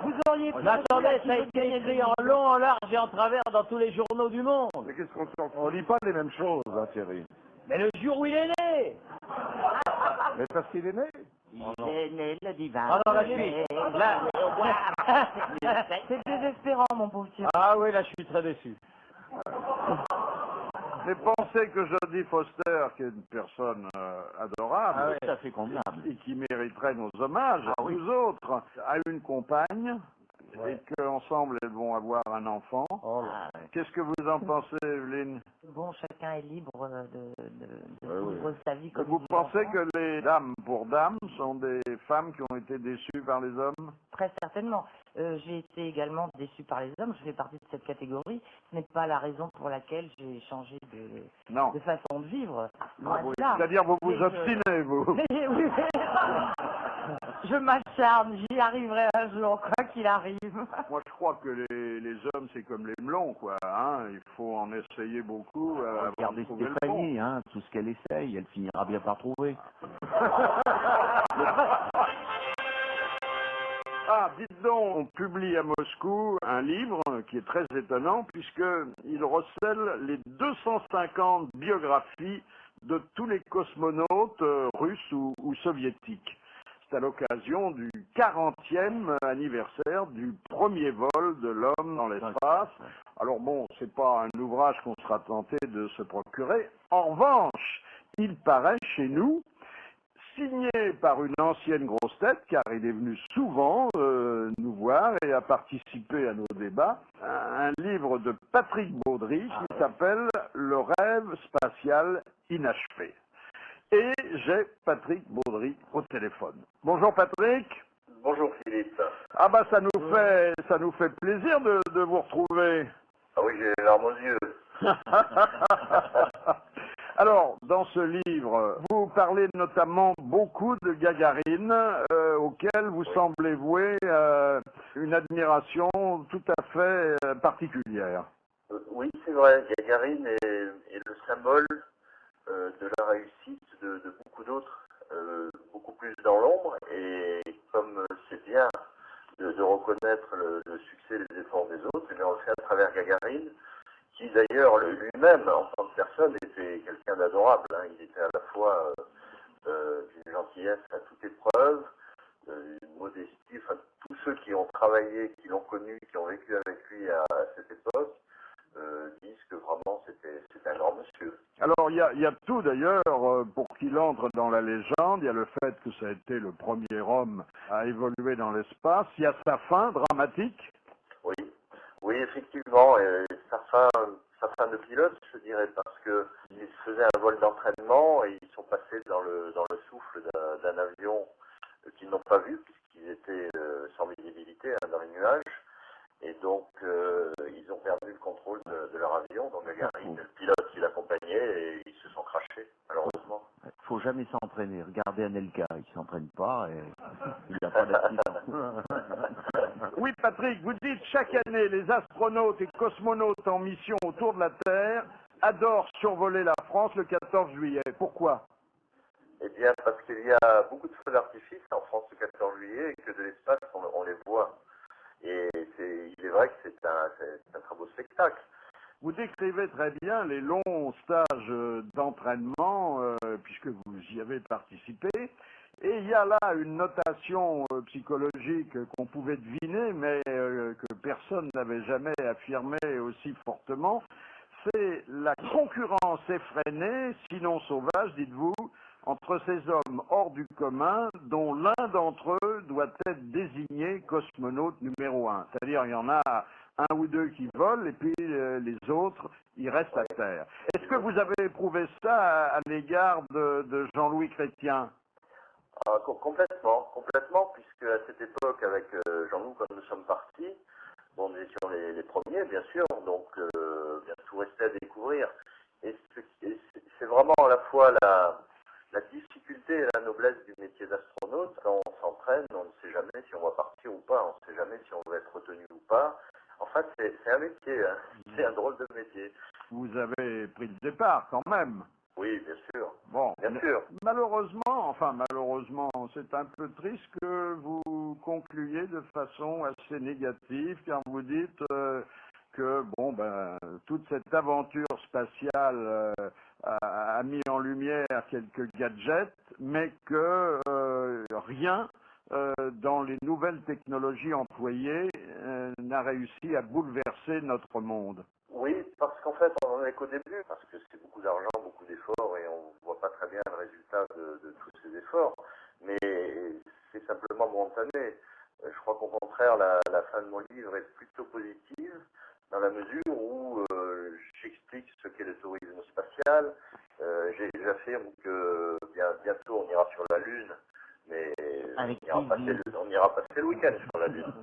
Vous auriez pu. Attendez, ça a été écrit en long, en large et en travers dans tous les journaux du monde. Mais qu'est-ce qu'on s'en fout? on lit pas les mêmes choses, hein, Thierry. Mais le jour où il est né. Mais parce qu'il est né. Il est né le divan. Ah non, la suite. Là. C'est désespérant, mon pauvre Thierry. Ah oui, là, je suis très déçu. Mais pensez que Jodie Foster, qui est une personne adorable, Tout à fait convenable. et qui mériterait nos hommages, nous autres, a une compagne, et qu'ensemble elles vont avoir un enfant. Qu'est-ce que vous en pensez, Evelyne? Bon, chacun est libre de vivre sa vie comme Vous il pensez l'entend. que les dames pour dames sont des femmes qui ont été déçues par les hommes? Très certainement. J'ai été également déçue par les hommes, je fais partie de cette catégorie. Ce n'est pas la raison pour laquelle j'ai changé de façon de vivre. Loin de là. C'est-à-dire vous vous Mais obstinez, vous. Mais oui, je m'acharne, j'y arriverai un jour, quoi qu'il arrive. Moi, je crois que les hommes, c'est comme les melons, quoi. Hein. Il faut en essayer beaucoup. Regardez Stéphanie, hein, tout ce qu'elle essaye, elle finira bien par trouver. Ah, dites donc, on publie à Moscou un livre qui est très étonnant puisqu'il recèle les 250 biographies de tous les cosmonautes russes ou soviétiques. C'est à l'occasion du 40e anniversaire du premier vol de l'homme dans l'espace. Alors bon, c'est pas un ouvrage qu'on sera tenté de se procurer. En revanche, il paraît chez nous, signé par une ancienne grosse tête, car il est venu souvent nous voir et a participé à nos débats, un livre de Patrick Baudry qui s'appelle « Le rêve spatial inachevé ». Et j'ai Patrick Baudry au téléphone. Bonjour Patrick. Bonjour Philippe. Ah bah ça nous fait plaisir de vous retrouver. Ah oui, j'ai les larmes aux yeux. Alors, dans ce livre, vous parlez notamment beaucoup de Gagarine, auquel vous semblez vouer une admiration tout à fait particulière. Oui, c'est vrai, Gagarine est le symbole de la réussite de beaucoup d'autres, beaucoup plus dans l'ombre, et comme c'est bien de reconnaître le succès des efforts des autres, et on le fait à travers Gagarine, qui d'ailleurs lui-même, en tant que personne, était quelqu'un d'adorable. Hein. Il était à la fois d'une gentillesse à toute épreuve, une modestie. Enfin, tous ceux qui ont travaillé, qui l'ont connu, qui ont vécu avec lui à cette époque, disent que vraiment c'était un grand monsieur. Alors il y a tout d'ailleurs pour qu'il entre dans la légende. Il y a le fait que ça a été le premier homme à évoluer dans l'espace. Il y a sa fin dramatique. Oui, effectivement, et sa fin de pilote, je dirais, parce que ils faisaient un vol d'entraînement et ils sont passés dans le souffle d'un avion qu'ils n'ont pas vu puisqu'ils étaient sans visibilité dans les nuages, et donc ils ont perdu le contrôle de leur avion. Donc Gagarine, le pilote qui l'accompagnait, et ils se sont crashés, malheureusement. Il faut jamais s'entraîner. Regardez Anelka, il ne s'entraîne pas et il n'a pas d'accident. Oui, Patrick, vous dites chaque année, les astronautes et cosmonautes en mission autour de la Terre adorent survoler la France le 14 juillet. Pourquoi? Eh bien, parce qu'il y a beaucoup de feux d'artifice en France le 14 juillet et que de l'espace, on les voit. Et il est vrai que c'est un très beau spectacle. Vous décrivez très bien les longs stages d'entraînement, puisque vous y avez participé. Et il y a là une notation psychologique qu'on pouvait deviner, mais que personne n'avait jamais affirmé aussi fortement. C'est la concurrence effrénée, sinon sauvage, dites-vous, entre ces hommes hors du commun, dont l'un d'entre eux doit être désigné cosmonaute numéro 1. C'est-à-dire il y en a un ou deux qui volent, et puis les autres, ils restent à terre. Est-ce que vous avez éprouvé ça à l'égard de Jean-Louis Chrétien? Complètement, puisque à cette époque, avec Jean-Louis, quand nous sommes partis, bon, nous étions les premiers, bien sûr, donc bien tout restait à découvrir. Et c'est vraiment à la fois la difficulté et la noblesse du métier d'astronaute. Quand on s'entraîne, on ne sait jamais si on va partir ou pas, on ne sait jamais si on va être retenu ou pas. En fait, c'est un métier, hein. C'est un drôle de métier. Vous avez pris le départ quand même. Oui, bien sûr. Bon, bien sûr. Malheureusement, c'est un peu triste que vous concluiez de façon assez négative, car vous dites que toute cette aventure spatiale a mis en lumière quelques gadgets, mais que rien dans les nouvelles technologies employées n'a réussi à bouleverser notre monde. Oui, parce qu'en fait, on n'en est qu'au début, parce que c'est beaucoup d'argent, beaucoup d'efforts, et on ne voit pas très bien le résultat de tous ces efforts, mais c'est simplement momentané. Je crois qu'au contraire, la fin de mon livre est plutôt positive, dans la mesure où j'explique ce qu'est le tourisme spatial. J'affirme que bientôt on ira sur la Lune, mais on ira passer le week-end sur la Lune.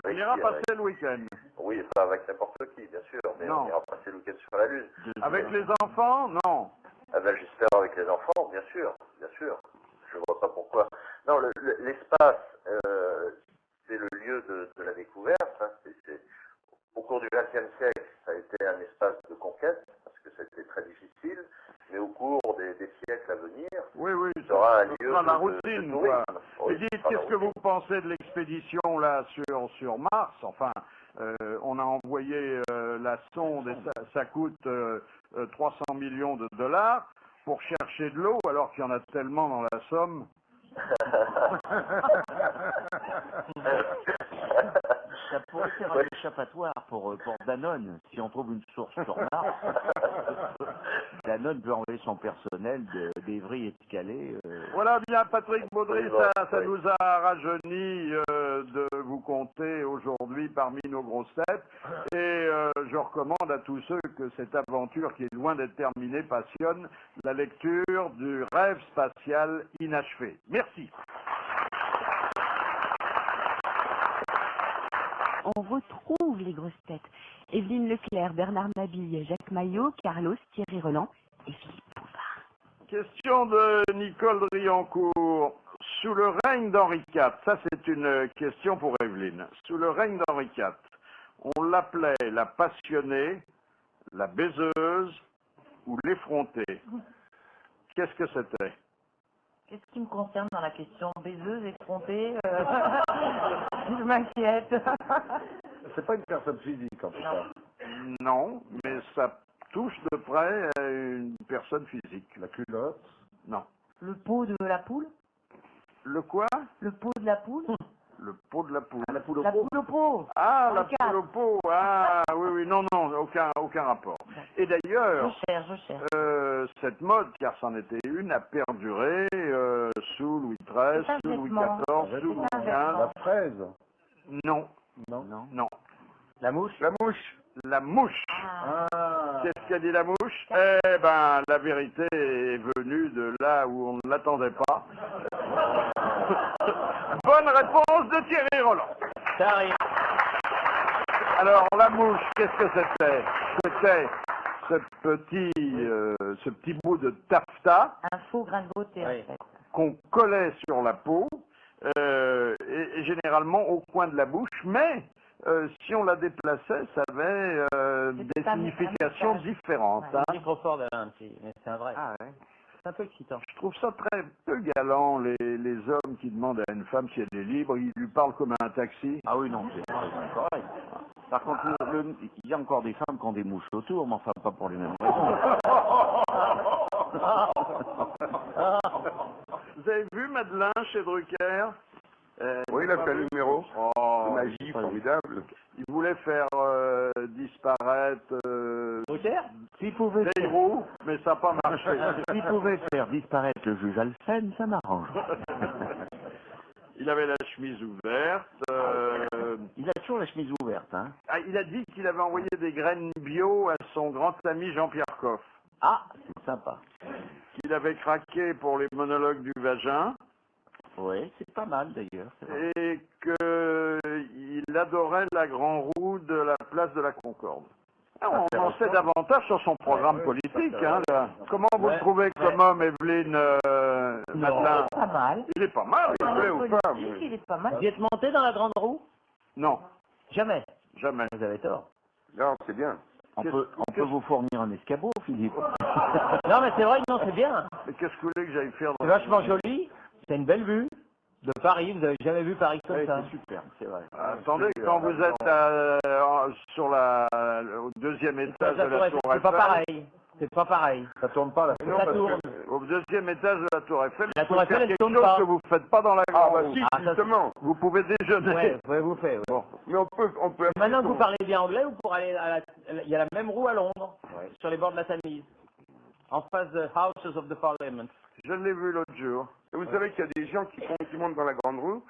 On ira passer le week-end. Oui, pas avec n'importe qui, bien sûr, mais non. On ira passer le week-end sur la Lune. Avec les enfants, non. J'espère avec les enfants, bien sûr. Je vois pas pourquoi. Non, l'espace, c'est le lieu de la découverte. Hein. Au cours du XXe siècle, ça a été un espace de conquête, parce que c'était très difficile, mais au cours des siècles à venir, ça sera un lieu sera la routine, quoi. Et dites, qu'est-ce que vous pensez de l'expédition là sur Mars? Enfin, on a envoyé la sonde et ça coûte 300 millions de dollars pour chercher de l'eau, alors qu'il y en a tellement dans la Somme. Ça pourrait faire un échappatoire pour Danone, si on trouve une source sur Mars. Danone peut envoyer son personnel d'Evry et de Calais. Voilà bien, Patrick Baudry, ça nous a rajeuni de vous compter aujourd'hui parmi nos grosses têtes. Et je recommande à tous ceux que cette aventure, qui est loin d'être terminée, passionne, la lecture du Rêve spatial inachevé. Merci. On retrouve les grosses têtes. Evelyne Leclerc, Bernard Mabille, Jacques Maillot, Carlos, Thierry Roland et Philippe Bouvard. Question de Nicole Driancourt. Sous le règne d'Henri IV, ça c'est une question pour Evelyne. Sous le règne d'Henri IV, on l'appelait la passionnée, la baiseuse ou l'effrontée. Qu'est-ce que c'était? Qu'est-ce qui me concerne dans la question baiseuse, effrontée Je m'inquiète. C'est pas une personne physique, en tout cas. Non, mais ça touche de près à une personne physique. La culotte? Non. Le pot de la poule? Le quoi? Le pot de la poule? Le pot de la poule. La poule au pot. La poule au pot. Ah, la poule au pot. Ah, oui, non, aucun rapport. Et d'ailleurs, je cherche. Cette mode, car c'en était une, a perduré sous Louis XIII, sous Louis XIV, sous Louis XV. La fraise? Non. La mouche? La mouche. Qu'est-ce qu'a dit la mouche? Eh ben, la vérité est venue de là où on ne l'attendait pas. Bonne réponse de Thierry Roland. Ça arrive. Alors, la mouche, qu'est-ce que c'était? C'était ce petit ce petit bout de taffetas Un faux grain de beauté, Oui. en fait. qu'on collait sur la peau, et généralement au coin de la bouche, mais si on la déplaçait, ça avait des significations différentes. C'est Hein. un trop fort d'Alain, mais c'est un vrai. Ah ouais. C'est un peu excitant. Je trouve ça très peu galant, les hommes qui demandent à une femme si elle est libre, ils lui parlent comme à un taxi. Ah oui, non, c'est correct. Par contre, il y a encore des femmes qui ont des mouches autour, mais enfin pas pour les mêmes raisons. Vous avez vu Madeleine chez Drucker? Oui, il a fait un numéro Oh, de magie formidable. il voulait faire disparaître Drucker S'il pouvait, Bayrou, mais ça n'a pas marché. s'il pouvait faire disparaître le juge Alphen, ça m'arrange. Il avait la chemise ouverte. Il a toujours la chemise ouverte, hein. Il a dit qu'il avait envoyé des graines bio à son grand ami Jean-Pierre Coff. Ah, c'est sympa. Qu'il avait craqué pour les monologues du vagin. Oui, c'est pas mal d'ailleurs. c'est vrai. Et qu'il adorait la Grand Roue de la place de la Concorde. On en sait davantage sur son programme politique. Hein, là. Comment vous le trouvez comme homme, Evelyne Madeleine? Pas mal. Il est pas mal, il plaît aux femmes. Il est pas mal. Vous y êtes monté dans la grande roue? Non, Jamais. jamais. Vous avez tort. Non, c'est bien. On peut vous fournir un escabeau, Philippe. Non, mais c'est vrai, non, c'est bien. Mais qu'est-ce que vous voulez que j'aille faire C'est dans... vachement joli. C'est une belle vue de Paris. Vous avez jamais vu Paris comme Oui, ça. c'est super, c'est vrai. Attendez, quand vous êtes sur au deuxième étage de la Tour C'est pas Eiffel, pareil. C'est pas pareil. Ça tourne pas là. Ça tourne. au deuxième étage de la Tour Eiffel, La vous Tour pouvez Eiffel, faire elle quelque tourne chose pas. que vous ne faites pas dans la Ah Grande bah Roue. si, Ah, ça, justement. Vous pouvez déjeuner. Ouais, ouais, vous faites. Ouais. Bon. Mais on peut Maintenant que vous parlez bien anglais, vous pourrez aller il y a la même roue à Londres, sur les bords de la Tamise, en face de Houses of the Parliament. Je l'ai vu l'autre jour. Et vous savez qu'il y a des gens qui montent dans la grande roue,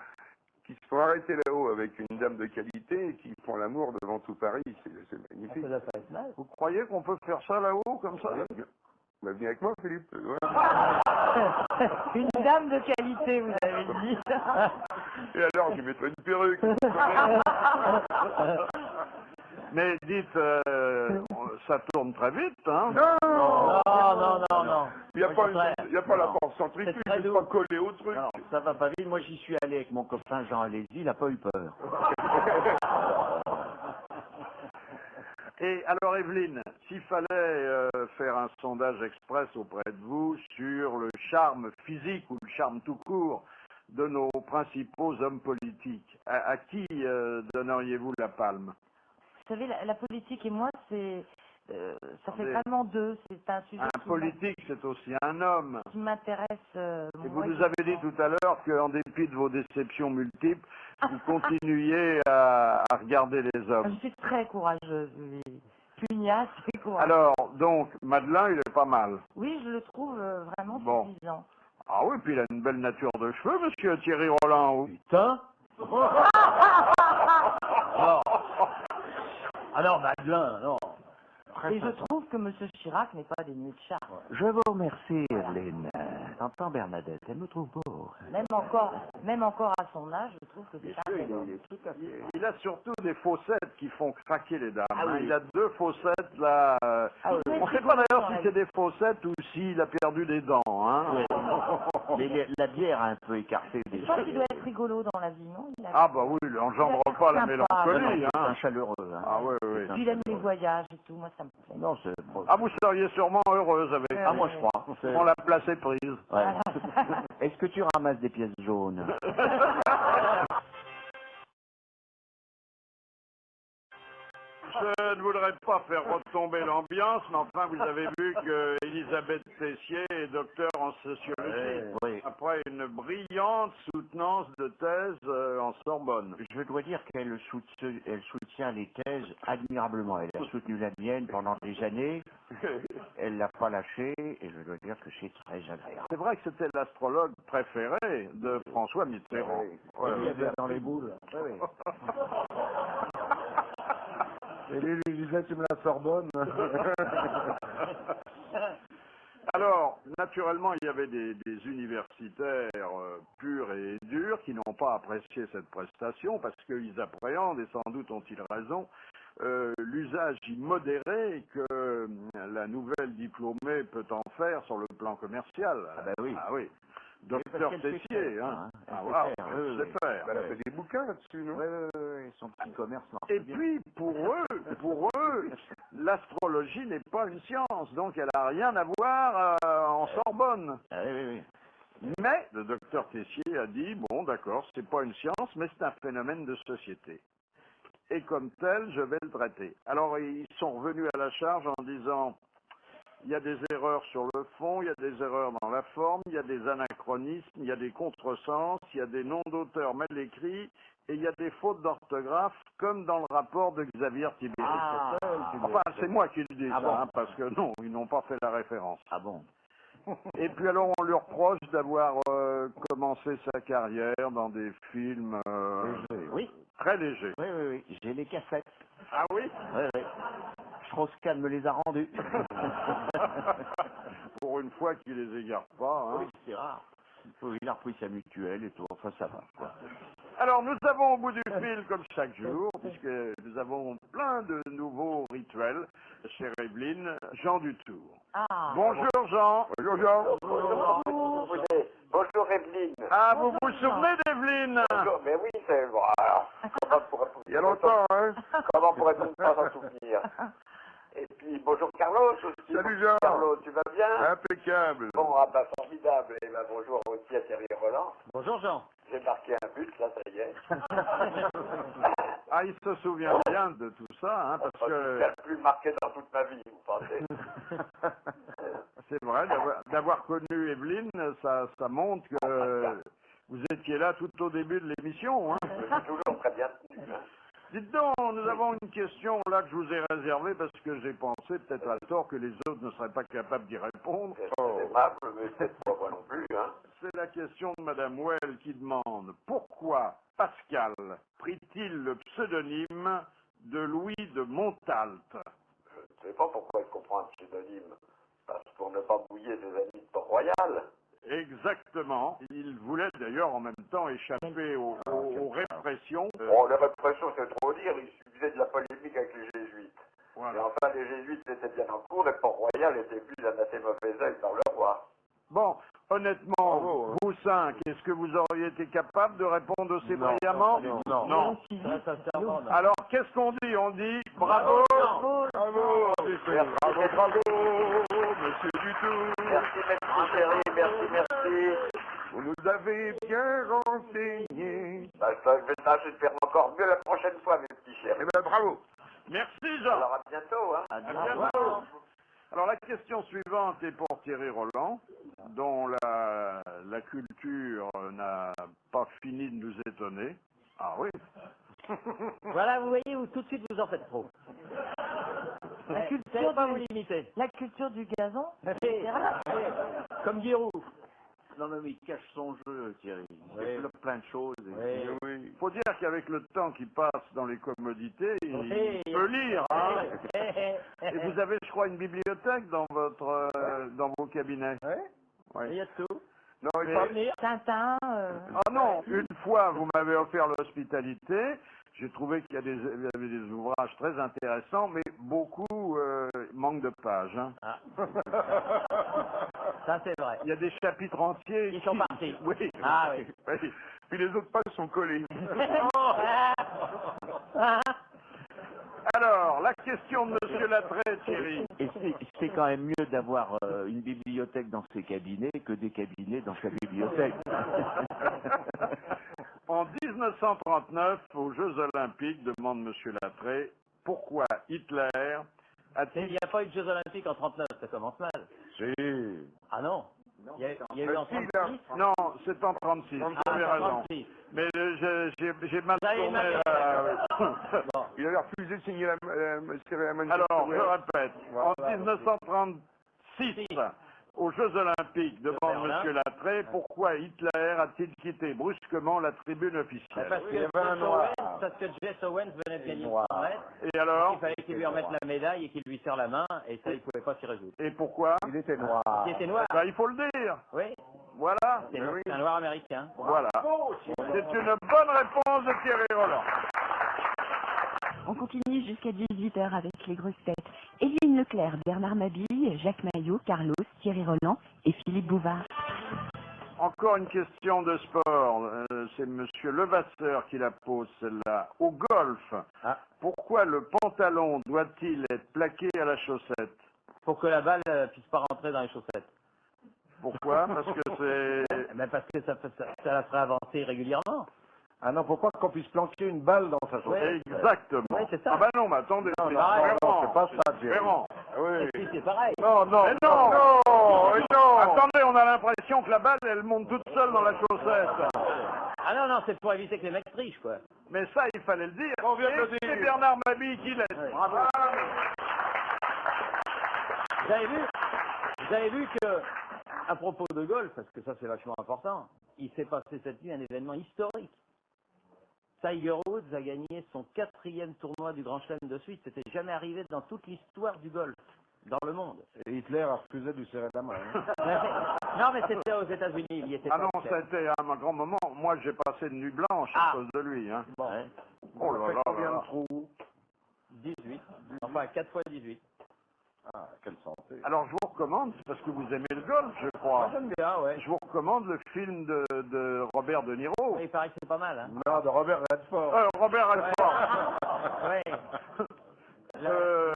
qui se font arrêter là-haut avec une dame de qualité et qui font l'amour devant tout Paris. C'est magnifique. Ça doit pas être mal. Vous croyez qu'on peut faire ça là-haut, comme ça? Bah, viens avec moi, Philippe. Ouais. Une dame de qualité, vous avez dit. Et alors, je mettrai une perruque. Mais dites, ça tourne très vite, hein? Non, Non. Il n'y a pas la force centrifuge, C'est très c'est doux. pas collé au truc. Alors, ça va pas vite. Moi, j'y suis allé avec mon copain Jean Alési, il n'a pas eu peur. Et alors, Evelyne, s'il fallait faire un sondage express auprès de vous sur le charme physique ou le charme tout court de nos principaux hommes politiques, à qui donneriez-vous la palme? Vous savez, la politique et moi, ça fait Attendez. vraiment deux. C'est un sujet Un politique, c'est aussi un homme. qui m'intéresse. Et vous moi, nous avez dit tout à l'heure qu'en dépit de vos déceptions multiples, vous continuiez à regarder les Je hommes. suis très courageuse, oui. Pugnace et courageuse. Alors, donc, Madeleine, il est pas mal. Oui, je le trouve vraiment Bon. suffisant. Ah oui, puis il a une belle nature de cheveux, monsieur Thierry Roland. Putain. Non. Ah non, Madeleine, non. Et je trouve que M. Chirac n'est pas dénué de charme. Je vous remercie, Evelyne. T'entends Bernadette, elle me trouve beau. Même encore à son âge, je trouve que c'est pas très bon. Il a surtout des fossettes qui font craquer les dames. Ah oui. Il a deux fossettes là. On ne sait pas d'ailleurs si c'est des fossettes ou s'il a perdu des dents. Hein. Mais la bière a un peu écarté Je des pense qu'il doit être rigolo dans la vie, non? Ah bah oui, il n'engendre pas la Sympa. mélancolie. C'est Hein. un chaleureux. Hein. Ah oui, oui. Puis il aime les voyages et tout, moi ça me plaît. Non, c'est... Ah, vous seriez sûrement heureuse avec Ah, moi, je crois. On l'a placé prise. Ouais. Est-ce que tu ramasses des pièces jaunes? Je ne voudrais pas faire retomber l'ambiance, mais enfin, vous avez vu que Elisabeth Tessier est docteur en sociologie. Oui. Après une brillante soutenance de thèse en Sorbonne. Je dois dire qu'elle soutient les thèses admirablement. Elle a soutenu la mienne pendant des années. Elle l'a pas lâché et je dois dire que c'est très agréable. C'est vrai que c'était l'astrologue préféré de François Mitterrand. Ouais, il y avait dans les boules. Et lui, il disait, tu me la Sorbonne. Alors, naturellement, il y avait des universitaires purs et durs qui n'ont pas apprécié cette prestation parce qu'ils appréhendent, et sans doute ont-ils raison, l'usage immodéré que la nouvelle diplômée peut en faire sur le plan commercial. Ah ben oui. Ah oui. Docteur Tessier, hein. Ah, elle sait faire. Elle a fait des bouquins là-dessus, non? Oui, son petit commerce marche Et bien. puis, pour eux, l'astrologie n'est pas une science, donc elle n'a rien à voir en Sorbonne. Ah, oui. Mais le docteur Tessier a dit, bon d'accord, c'est pas une science, mais c'est un phénomène de société. Et comme tel, je vais le traiter. Alors, ils sont revenus à la charge en disant, il y a des erreurs sur le fond, il y a des erreurs dans la forme, il y a des anachronismes, il y a des contresens, il y a des noms d'auteurs mal écrits, et il y a des fautes d'orthographe, comme dans le rapport de Xavier Tibéri. Enfin, c'est moi qui le dis, parce que non, ils n'ont pas fait la référence. Ah bon? Et puis alors, on lui reproche d'avoir commencé sa carrière dans des films Oui. très légers. Oui. J'ai les cassettes. Ah oui? Oui. Strauss-Kahn me les a rendus. Pour une fois qu'il les égarde pas. Hein. Oui, c'est rare. Il a repris sa mutuelle et tout. Enfin, ça va, quoi. Alors, nous avons au bout du fil, comme chaque jour, puisque nous avons plein de nouveaux rituels, chez Evelyne, Jean Dutour. Ah. Bonjour Jean. Bonjour Jean. Bonjour Evelyne. Ah, vous vous souvenez d'Evelyne? Bonjour, mais oui, c'est... Bon, alors, Il y a longtemps, hein? Comment pourrait-on ne pas s'en souvenir? Et puis, bonjour Carlos aussi. Salut Jean. Carlos, tu vas bien? Impeccable. Bon, formidable. Et ben, bonjour aussi à Thierry Roland. Bonjour Jean. J'ai marqué un but, là, ça y est. Ah, il se souvient bien de tout ça, hein, parce que... C'est le plus marqué dans toute ma vie, vous pensez? C'est vrai, d'avoir connu Evelyne, ça montre que vous étiez là tout au début de l'émission. Hein. Je suis toujours très bien tenu. Hein. Dites donc, nous avons une question là que je vous ai réservée parce que j'ai pensé, peut-être à tort, que les autres ne seraient pas capables d'y répondre. C'est aimable, mais peut-être pas moi non plus. Hein. C'est la question de Madame Well qui demande « Pourquoi Pascal prit-il le pseudonyme de Louis de Montalt ?» Je ne sais pas pourquoi il comprend un pseudonyme. Parce que pour ne pas mouiller ses amis de Port-Royal. Exactement. Il voulait d'ailleurs en même temps échapper aux répressions. Bon, les répressions, c'est trop dire. Il suffisait de la polémique avec les jésuites. Voilà. Et enfin, les jésuites étaient bien en cours et Port-Royal était vu d'un assez mauvais œil par le roi. Bon, honnêtement, vous cinq, est-ce que vous auriez été capable de répondre aussi brillamment? Non. Alors, qu'est-ce qu'on dit? On dit bravo. Bravo. Bravo, monsieur Dutour. Merci chéri, merci. Vous nous avez bien renseigné. Je vais tâcher de faire encore mieux la prochaine fois, mes petits chers. Eh ben, bravo. Merci Jean. Alors, à bientôt. Hein. À bientôt. Alors, la question suivante est pour Thierry Roland, dont la culture n'a pas fini de nous étonner. Ah oui. Voilà, vous voyez, où tout de suite vous en faites trop. La culture, pas vous limiter. La culture du gazon, Comme Giroud. Non, mais il cache son jeu, Thierry. Il développe plein de choses. Il faut dire qu'avec le temps qui passe dans les commodités, il peut lire. Hein. Et vous avez, je crois, une bibliothèque dans vos cabinets. Oui. Il y a tout. Non, il parle... Tintin. Ah non, une fois, vous m'avez offert l'hospitalité. J'ai trouvé qu'il y avait des ouvrages très intéressants, mais beaucoup manquent de pages. Hein. Ah. Ça, c'est vrai. Il y a des chapitres entiers. Ils sont partis. Oui. Ah oui. Puis les autres pages sont collées. Alors, la question de Monsieur Latrait, Thierry. Et c'est quand même mieux d'avoir une bibliothèque dans ses cabinets que des cabinets dans sa bibliothèque. En 1939, aux Jeux Olympiques, demande Monsieur Latrait, pourquoi Hitler a-t-il... Il n'y a pas eu de Jeux Olympiques en 39, ça commence mal. Si. Ah non. Il y a eu en 36. Non, c'est en 36, vous avez raison. Mais j'ai mal tourné. Bon. Il avait refusé de signer la cérémonie. Alors, je répète, en 1936, aux Jeux Olympiques, demande M. Latrait, pourquoi Hitler a-t-il quitté brusquement la tribune officielle? Parce que Jess Owens venait de gagner 100 mètres. Et alors? Il fallait qu'il lui remette la médaille et qu'il lui serre la main, et ça, il ne pouvait pas s'y résoudre. Et pourquoi? Il était noir. Il était noir. Ben, il faut le dire. Oui. Voilà. C'est un noir américain. Voilà. C'est une bonne réponse de Thierry Roland. On continue jusqu'à 18h avec les grosses têtes. Évelyne Leclerc, Bernard Mabille, Jacques Maillot, Carlos, Thierry Roland et Philippe Bouvard. Encore une question de sport. C'est Monsieur Levasseur qui la pose, celle-là. Au golf, pourquoi le pantalon doit-il être plaqué à la chaussette? Pour que la balle puisse pas rentrer dans les chaussettes. Pourquoi? Parce que c'est... Ben parce que ça la ferait avancer régulièrement. Ah non, faut pas qu'on puisse planquer une balle dans sa chaussette. Exactement. Ouais, c'est ça. Ah bah non, mais attendez, Non, c'est non, différent. c'est pas ça, Thierry. Différent. Oui. Et c'est pareil. Non, non. Mais non, non. Attendez, on a l'impression que la balle, elle monte toute seule dans la chaussette. Ah non, non, c'est pour éviter que les mecs trichent, quoi. Mais ça, il fallait le dire. On vient de le Et c'est dire. Bernard Mabille qui laisse. Bravo. Vous avez vu que, à propos de golf, parce que ça c'est vachement important, il s'est passé cette nuit un événement historique. Tiger Woods a gagné son 4e tournoi du Grand Chelem de suite. C'était jamais arrivé dans toute l'histoire du golf, dans le monde. Et Hitler a refusé de lui serrer la main. Hein. Non, mais c'était aux États-Unis. Il était Ah pas non, cher. c'était un grand moment. Moi, j'ai passé une nuit blanche à cause de lui. Hein. Bon, Oh là là Combien là. de trous? 18. Enfin, 4 fois 18. Ah, quelle santé. Alors, je vous recommande, parce que vous aimez le golf, je crois. Moi, j'aime bien, ouais. Je vous recommande le film de Robert De Niro. Il paraît que c'est pas mal, hein. Non, de Robert Redford. Robert Redford. Ouais. Le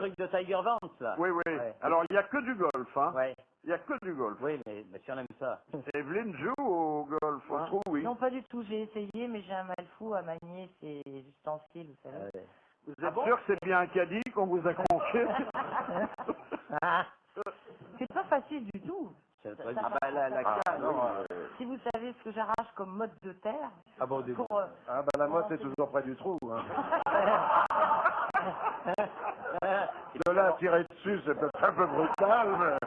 truc de Tiger Vance, là. Oui, oui. Ouais. Alors, il n'y a que du golf, hein. Ouais. Il n'y a que du golf. Oui, mais si on aime ça. Evelyne joue au golf, hein. Oui. Non, pas du tout. J'ai essayé, mais j'ai un mal fou à manier ces ustensiles, vous savez. Vous êtes sûr que c'est bien un caddie qu'on vous a confié? C'est pas facile du tout. Ah bah la canne, Si vous savez ce que j'arrache comme mode de terre, Ah bon, pour, ah bah la motte est toujours près du trou. Hein. De là à tirer dessus, c'est peut-être un peu brutal, mais...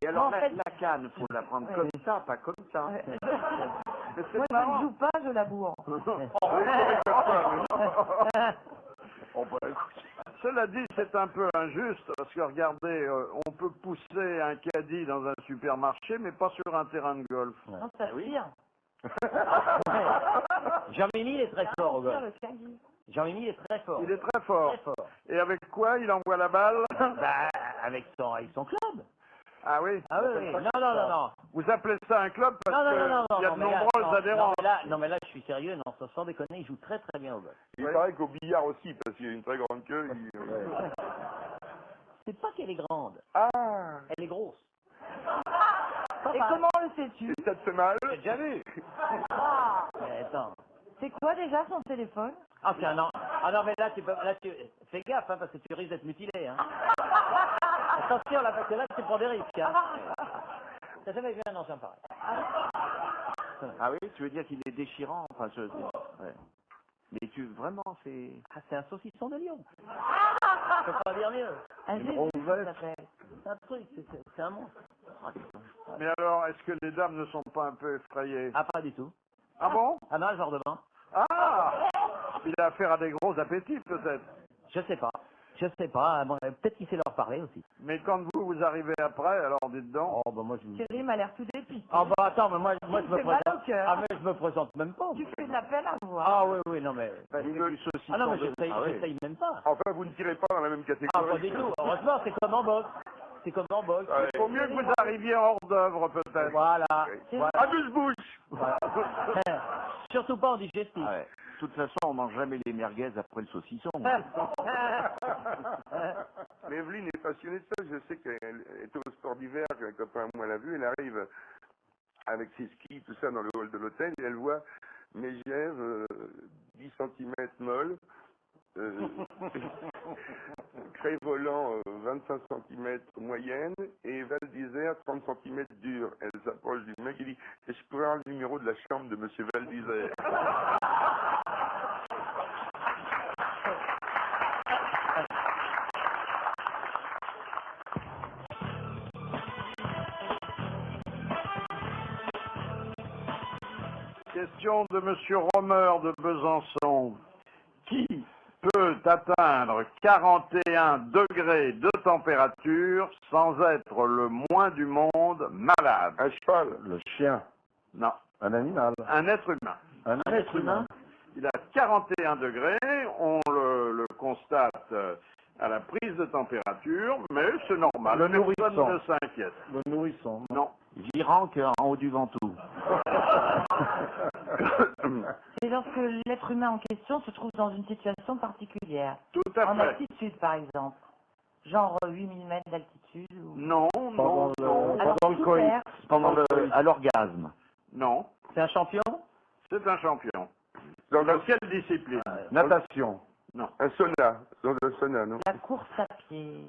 Et alors en fait- la canne, faut la prendre comme ça, pas comme ça. Mais c'est moi je marrant. ne joue pas, je laboure. Cela dit, c'est un peu injuste, parce que regardez, on peut pousser un caddie dans un supermarché, mais pas sur un terrain de golf. Non, ça tire. Jean-Mimi, il est très fort au Ça tire golf. le caddie. Jean-Mimi, il est très fort. Il est très fort. Très fort. Et avec quoi il envoie la balle? Bah, avec son club. Ah oui? Ah oui, oui. Non. Vous appelez ça un club parce Non, qu'il y a de mais là, nombreuses adhérents. non, mais là, je suis sérieux, non, sans déconner, il joue très très bien au golf. Il paraît qu'au billard aussi, parce qu'il a une très grande queue. C'est pas qu'elle est grande, Ah, elle est grosse. Et comment le sais-tu? ça te fait mal? J'ai déjà vu. Ah, Mais attends. c'est quoi déjà son téléphone? Ah, c'est un an. Ah non, mais là, fais gaffe, hein, parce que tu risques d'être mutilé. Hein. Attention, là, parce que là, tu prends des risques. Hein. T'as jamais vu un ancien pareil? Ah oui, tu veux dire qu'il est déchirant, enfin ouais. Mais vraiment, c'est... Ah, c'est un saucisson de lion. Je peux pas dire mieux. Un Une Jésus, rosette. ça s'appelle. C'est un truc, c'est un monstre. Mais alors, est-ce que les dames ne sont pas un peu effrayées? Ah, pas du tout. Ah bon? Ah non, genre de bain. Ah! Il a affaire à des gros appétits, peut-être. Je sais pas. Bon, peut-être qu'il sait leur parler aussi. Mais quand vous arrivez après, alors dites donc. Oh, bah moi, je... Thierry m'a l'air tout dépité. Ah, bah attends, mais moi je me fait mal présente. au cœur. Ah, mais je me présente même pas. Tu fais de la peine à voir. Ah, oui, non, mais... Parce que du saucisson Ah non, mais de- j'essaye Ah oui. même pas. Enfin, vous ne tirez pas dans la même Ah, catégorie. pas du tout. Heureusement, c'est comme en boxe. C'est comme en boxe. Ouais. Il vaut mieux que vous arriviez hors d'œuvre, peut-être. Voilà. Voilà. Amuse-bouche. Voilà. Surtout pas en digestif. Ah ouais. De toute façon, on mange jamais les merguez après le saucisson. Mais Evelyne est passionnée de ça. Je sais qu'elle était au sport d'hiver, qu'un copain à moi l'a vu. Elle arrive avec ses skis, tout ça, dans le hall de l'hôtel, et elle voit Megève, 10 cm molle, Crévolant, 25 cm moyenne, et Val d'Isère, 30 cm dur. Elle s'approche du mec et dit « Est-ce que je pourrais avoir le numéro de la chambre de monsieur Val d'Isère ?» Question de Monsieur Romer de Besançon. Qui peut atteindre 41 degrés de température sans être le moins du monde malade? Un cheval. Le chien. Non. Un animal. Un être humain. Un être humain. Il a 41 degrés, on le le constate à la prise de température, mais c'est normal. Le Personne nourrisson. ne s'inquiète. Le nourrisson. Non. Giranque en haut du Ventoux. C'est lorsque l'être humain en question se trouve dans une situation particulière. Tout à En fait. altitude, par exemple. Genre 8000 mètres d'altitude ou... Non, non, non. Alors, Pendant le coït. super. À l'orgasme. Non, C'est un champion? c'est un champion. Dans Dans un, quelle discipline? Natation. Non. un sauna. Dans un sauna, non? La course à pied.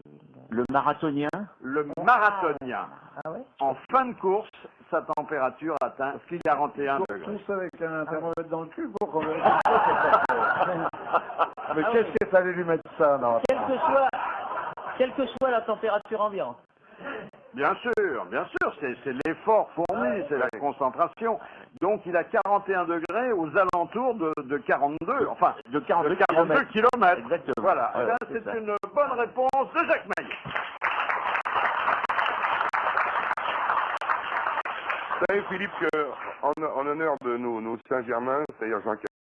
Le marathonien. Le marathonien. Ah ouais? En fin de course, sa température atteint 41 degrés. Tous avec un thermomètre dans le cul pour qu'on vérifie. Mais qu'est-ce qu'il fallait lui mettre ça, non? Quelle que soit la température ambiante. Bien sûr, c'est l'effort fourni, c'est la concentration. Donc il a 41 degrés aux alentours de 42, enfin De 42 kilomètres. Exactement. Voilà, Ouais, ça, c'est c'est ça. une bonne réponse de Jacques Maillet. Vous savez, Philippe, qu'en honneur de nos Saint-Germain, c'est-à-dire Jean